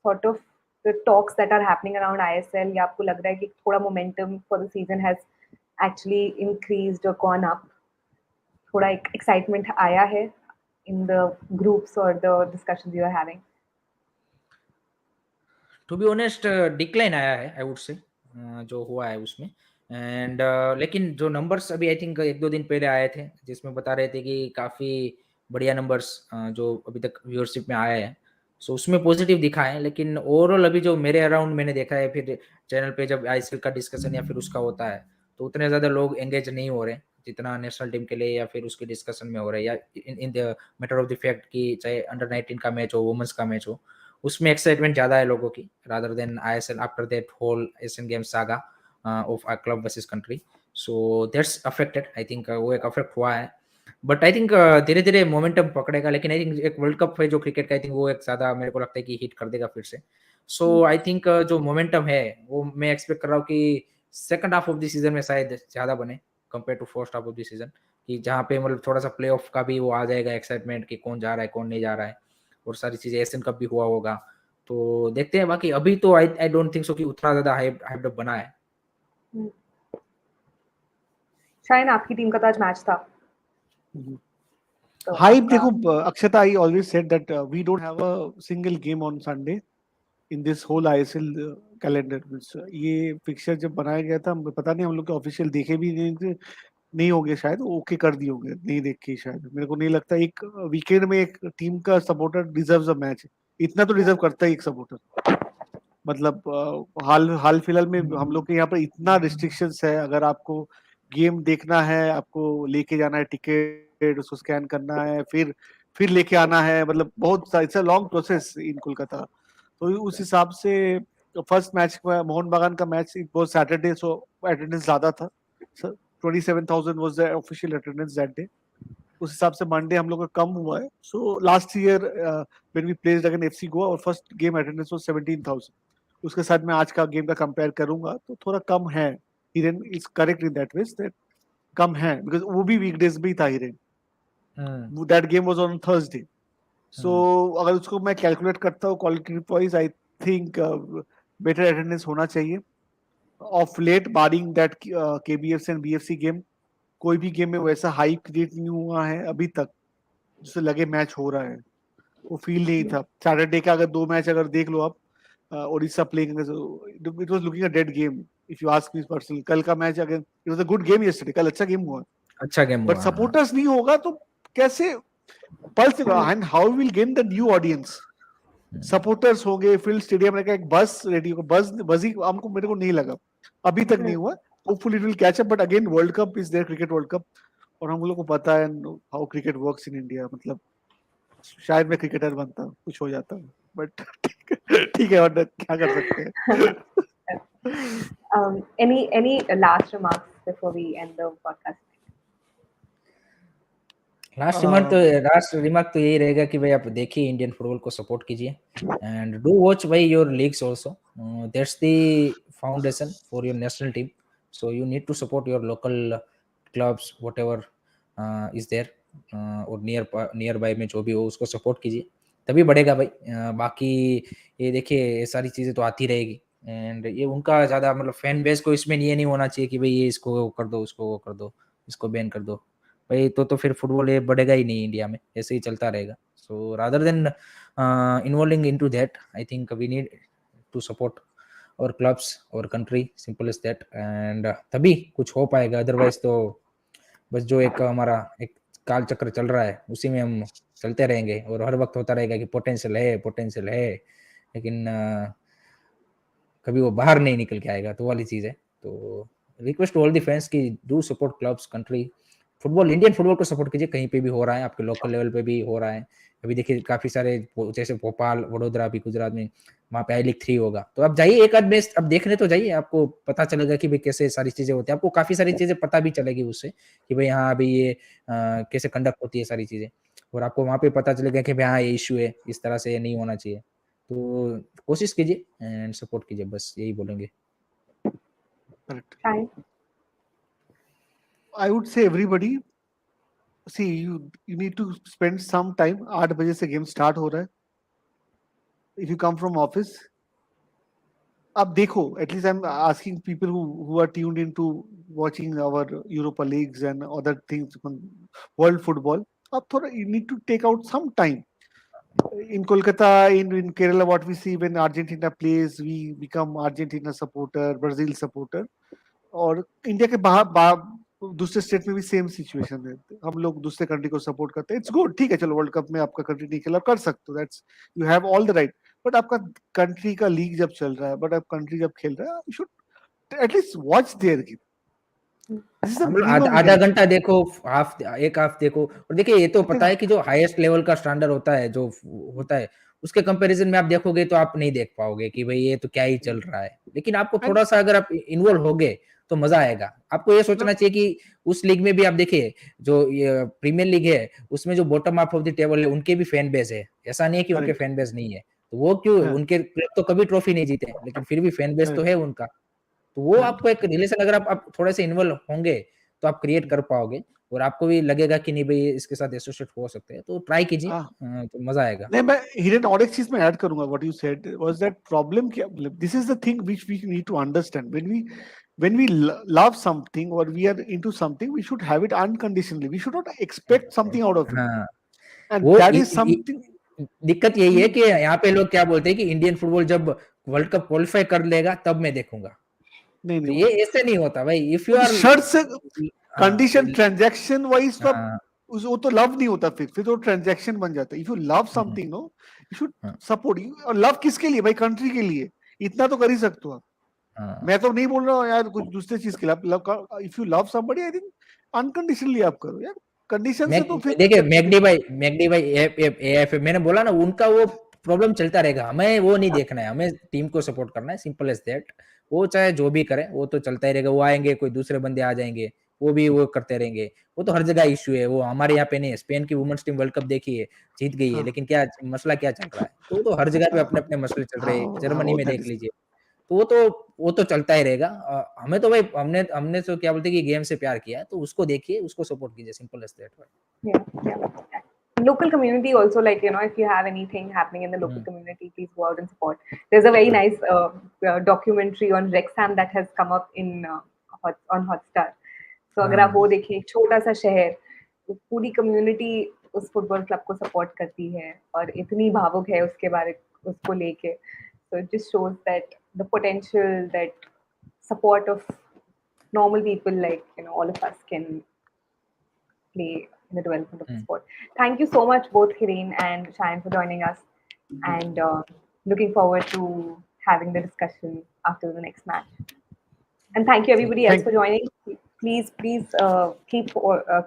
sort of the talks that are happening around ISL? या आपको लग रहा है कि थोड़ा momentum for the season has actually increased or gone up? थोड़ा excitement आया है in the groups or the discussions you are having? To be honest decline आया है आई वुड से जो हुआ है उसमें एंड लेकिन जो नंबर्स अभी आई थिंक 1-2 दिन पहले आए थे जिसमें बता रहे थे कि काफ़ी बढ़िया नंबर्स जो अभी तक व्यूअरशिप में आया है सो उसमें पॉजिटिव दिखा है लेकिन ओवरऑल अभी जो मेरे अराउंड मैंने देखा है फिर चैनल पे जब आईएसएल का डिस्कशन या फिर उसका होता है तो उतने ज़्यादा लोग एंगेज नहीं हो रहे जितना नेशनल टीम के लिए या फिर उसके डिस्कशन में हो रहा है या in the matter of the fact कि चाहे अंडर 19 का मैच हो वुमेन्स का मैच हो उसमें एक्साइटमेंट ज्यादा है लोगों की rather than ISL after that whole Asian Games saga of a club versus country so that's affected I think वो एक अफेक्ट हुआ है बट आई थिंक धीरे धीरे मोमेंटम पकड़ेगा लेकिन आई थिंक एक वर्ल्ड कप है जो क्रिकेट का आई थिंक वो एक ज्यादा मेरे को लगता है कि हिट कर देगा फिर से सो आई थिंक जो मोमेंटम है वो मैं एक्सपेक्ट कर रहा हूँ कि second half of the season में शायद ज्यादा बने compare to first half of the season कि जहाँ पे मतलब थोड़ा सा प्ले ऑफ का भी वो आ जाएगा एक्साइटमेंट कि कौन जा रहा है कौन नहीं जा रहा है और सारी चीजें एशियन कप भी हुआ होगा तो देखते हैं बाकी अभी तो आई डोंट थिंक सो कि उतना ज्यादा हाइप अप बना है शायद आपकी टीम का तो आज मैच था Hype, देखो Akshata, I always said that we don't have a single game on Sunday in this whole ISL calendar. ये फिक्सचर जब बनाया गया था पता नहीं हम लोग के ऑफिशियल देखे भी नहीं होंगे शायद ओके कर दिए होंगे नहीं देख के शायद मेरे को नहीं लगता एक वीकेंड में एक टीम का सपोर्टर डिजर्व्स अ मैच इतना तो डिजर्व करता है एक सपोर्टर मतलब हाल फिलहाल में हम लोग के यहाँ पर इतना रिस्ट्रिक्शंस है अगर आपको गेम देखना है आपको लेके जाना है टिकट उसको स्कैन करना है, फिर लेके आना है, मतलब बहुत it's a long process in Kolkata. तो उस हिसाब से फर्स्ट मैच मोहन बागान का match it was Saturday, so attendance ज्यादा था। 27,000 was the official attendance that day. उस हिसाब से मंडे हम लोग का कम हुआ है। So last year when we placed against FC Goa और फर्स्ट गेम अटेंडेंस वाज 17,000। उसके साथ मैं आज का गेम का कंपेयर करूंगा तो थोड़ा कम है। Hiren is correct in that way that कम है, बिकॉज वो भी वीकडेज में ही था Hiren. That game was on Thursday. So अगर उसको मैं कैलकुलेट करता हूँ quality wise, I think better attendance होना चाहिए। Of late barring that KBF and BFC game, कोई भी गेम में वैसा हाइप क्रिएट नहीं हुआ है अभी तक जिससे लगे मैच हो रहा है। वो फील नहीं था। सैटरडे का अगर दो मैच अगर देख लो आप, Odisha playing, it was looking a dead game if you ask me personally. कल का match again it was a good game yesterday, कल अच्छा गेम हुआ, अच्छा गेम बट हुआ। सपोर्टर्स नहीं होगा तो कैसे pulse, and how will gain the new audience. Supporters होंगे, फील्ड स्टेडियम रहेगा, एक बस रेडी होगा, बस ही हमको, मेरे को नहीं लगा अभी तक नहीं हुआ। Hopefully it will catch up, but again World Cup is there, cricket World Cup, और हम लोग को पता है how cricket works in India. मतलब शायद मैं क्रिकेटर बनता, कुछ हो जाता, बट ठीक है, और क्या कर सकते हैं। Any last remarks before we end the podcast? Last remark तो यही रहेगा कि भाई आप देखिए इंडियन फुटबॉल को सपोर्ट कीजिए एंड डू वॉच भाई your leagues also, that's the foundation for your national team, so you need to support your local clubs whatever is there, और नियर बाय में जो भी हो उसको सपोर्ट कीजिए, तभी बढ़ेगा भाई। बाकी ये देखिए ये सारी चीज़ें तो आती रहेगी एंड ये उनका ज़्यादा मतलब फैन बेस को इसमें ये नहीं होना चाहिए कि भाई ये इसको कर दो, उसको वो कर दो, इसको बैन कर दो भाई, तो फिर फुटबॉल ये बढ़ेगा ही नहीं इंडिया में, ऐसे ही चलता रहेगा। So rather than involving into that, I think we need to support और क्लब्स और country, simple as that, and तभी कुछ हो पाएगा। अदरवाइज तो बस जो एक हमारा एक काल चक्र चल रहा है उसी में हम चलते रहेंगे और हर वक्त होता रहेगा कि पोटेंशियल है, लेकिन कभी वो बाहर नहीं निकल के आएगा, तो वाली चीज़ है। तो request to all the fans की do support clubs, country, football, Indian football को सपोर्ट कीजिए, कहीं पे भी हो रहा है, आपके लोकल लेवल पे भी हो रहा है। अभी देखिए काफी सारे जैसे भोपाल, वडोदरा, भी गुजरात में, वहाँ पे I-League 3 होगा, तो आप जाइए एक आध मैच अब देखने तो जाइए, आपको पता चलेगा कि भाई कैसे सारी चीजें होती है, आपको काफी सारी चीजें पता भी चलेगी उससे कि भाई हाँ अभी ये कैसे कंडक्ट होती है सारी चीजें, और आपको वहाँ पे पता चलेगा कि भाई हाँ ये इश्यू है, इस तरह से ये नहीं होना चाहिए। तो कोशिश कीजिए एंड सपोर्ट कीजिए, बस यही बोलेंगे। Thanks. I would say everybody, see you need to spend some time। 8 बजे से गेम स्टार्ट हो रहा है। If you come from office, अब देखो, at least I am asking people who are tuned into watching our Europa leagues and other things, world football, अब थोड़ा you need to take out some time। In Kolkata, in Kerala, what we see when Argentina plays, we become Argentina supporter, Brazil supporter, और India के बाहर दूसरे state में भी same situation है, हम लोग दूसरे कंट्री को सपोर्ट करते हैं। इट्स गुड, ठीक है, चलो वर्ल्ड कप में आपका कंट्री नहीं खेला, कर सकते हो, that's you have all the right, but आपका कंट्री का लीग जब चल रहा है, बट आप कंट्री जब खेल रहा है, you should at least watch their game. This is the minimum आधा घंटा देखो, हाफ देखो, और देखिए ये तो पता है कि जो हाईएस्ट लेवल का स्टैंडर्ड होता है, जो होता है, उसके कंपैरिजन में आप देखोगे तो आप नहीं देख पाओगे कि भाई ये तो क्या ही चल रहा है, लेकिन आपको थोड़ा सा अगर आप इन्वॉल्व होगे तो मजा आएगा। आपको ये सोचना चाहिए कि उस लीग में भी आप देखिए, जो ये प्रीमियर लीग है उसमें जो bottom half of the table है उनके भी फैन बेस है, ऐसा नहीं है कि उनके फैन बेस नहीं है, तो वो क्यों, उनके क्लब तो कभी ट्रॉफी नहीं जीते, लेकिन फिर भी फैन बेस तो है उनका, तो वो आपको एक रिलेशन अगर आप थोड़े से इन्वॉल्व होंगे तो आप क्रिएट कर पाओगे, और आपको भी लगेगा कि नहीं भाई इसके साथ एसोसिएट हो सकते हैं, तो ट्राई कीजिए, तो मजा आएगा। नहीं, मैं हिरेन और एक चीज में ऐड करूंगा, what you said was that problem क्या, this is the thing which we need to understand, when we love something or we are into something, we should have it unconditionally, we should not expect something out of it, हाँ, and वो that is something। दिक्कत यही है कि यहाँ पे लोग क्या बोलते हैं कि इंडियन फुटबॉल जब वर्ल्ड कप क्वालिफाई कर लेगा तब मैं देखूंगा, नहीं तो नहीं, ये ऐसे नहीं होता भाई, इफ यू आर शर्ट से कंडीशन ट्रांजैक्शन वाइज तो वो तो लव नहीं होता, फिर तो ट्रांजैक्शन बन जाता है। If you love something, no, you should support. और लव किसके लिए भाई? कंट्री के लिए, इतना तो कर ही सकते हो आप। मैं तो नहीं बोल रहा हूँ यार कुछ दूसरे चीज के लिए, if you love somebody, I think unconditionally आप करो यार। कंडीशन से तो फिर देखिए मैगडी भाई एएफ मैंने बोला ना उनका वो प्रॉब्लम चलता रहेगा, हमें वो नहीं देखना है, हमें टीम को सपोर्ट करना है, सिंपल एज दैट। वो चाहे जो भी करे वो तो चलता ही रहेगा, वो आएंगे कोई दूसरे बंदे आ जाएंगे वो भी वो करते रहेंगे, वो तो हर जगह इश्यू है, वो हमारे यहाँ पे नहीं है। स्पेन की वुमेन्स टीम वर्ल्ड कप देखी है, जीत गई है, हाँ लेकिन क्या मसला क्या चल रहा है, तो वो तो हर जगह पे अपने अपने मसले चल रहे हाँ हैं, हाँ जर्मनी वो में दैट देख इज लीजिए। तो वो तो चलता ही रहेगा। हमें तो भाई हमने हमने तो क्या बोलते हैं कि गेम से प्यार किया है, तो उसको देखिए, उसको सपोर्ट कीजिए, simple as that. Yeah, yeah. Local community also, like, if you have anything happening in the local hmm community, please go out and support. There's a very nice documentary on Wrexham that has come up in on Hotstar. So अगर आप वो हाँ देखें, एक छोटा सा शहर, तो पूरी कम्युनिटी उस फुटबॉल क्लब को सपोर्ट करती है और इतनी भावुक है उसके बारे उसको लेके. So it just shows that the potential that support of normal people like all of us can play in the development of the hmm sport. Thank you so much, both Hiren and Shayan, for joining us, and looking forward to having the discussion after the next match. And thank you ठीक everybody है। else thank for joining. Please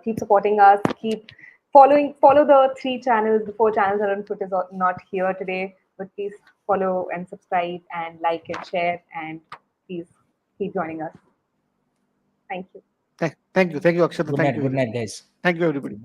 keep supporting us. Keep follow the 3 channels, the 4 channels that are on Twitter is not here today, but please follow and subscribe and like and share, and please keep joining us. Thank you. Thank you Akshat, thank you good Hiren, night guys. Thank you everybody.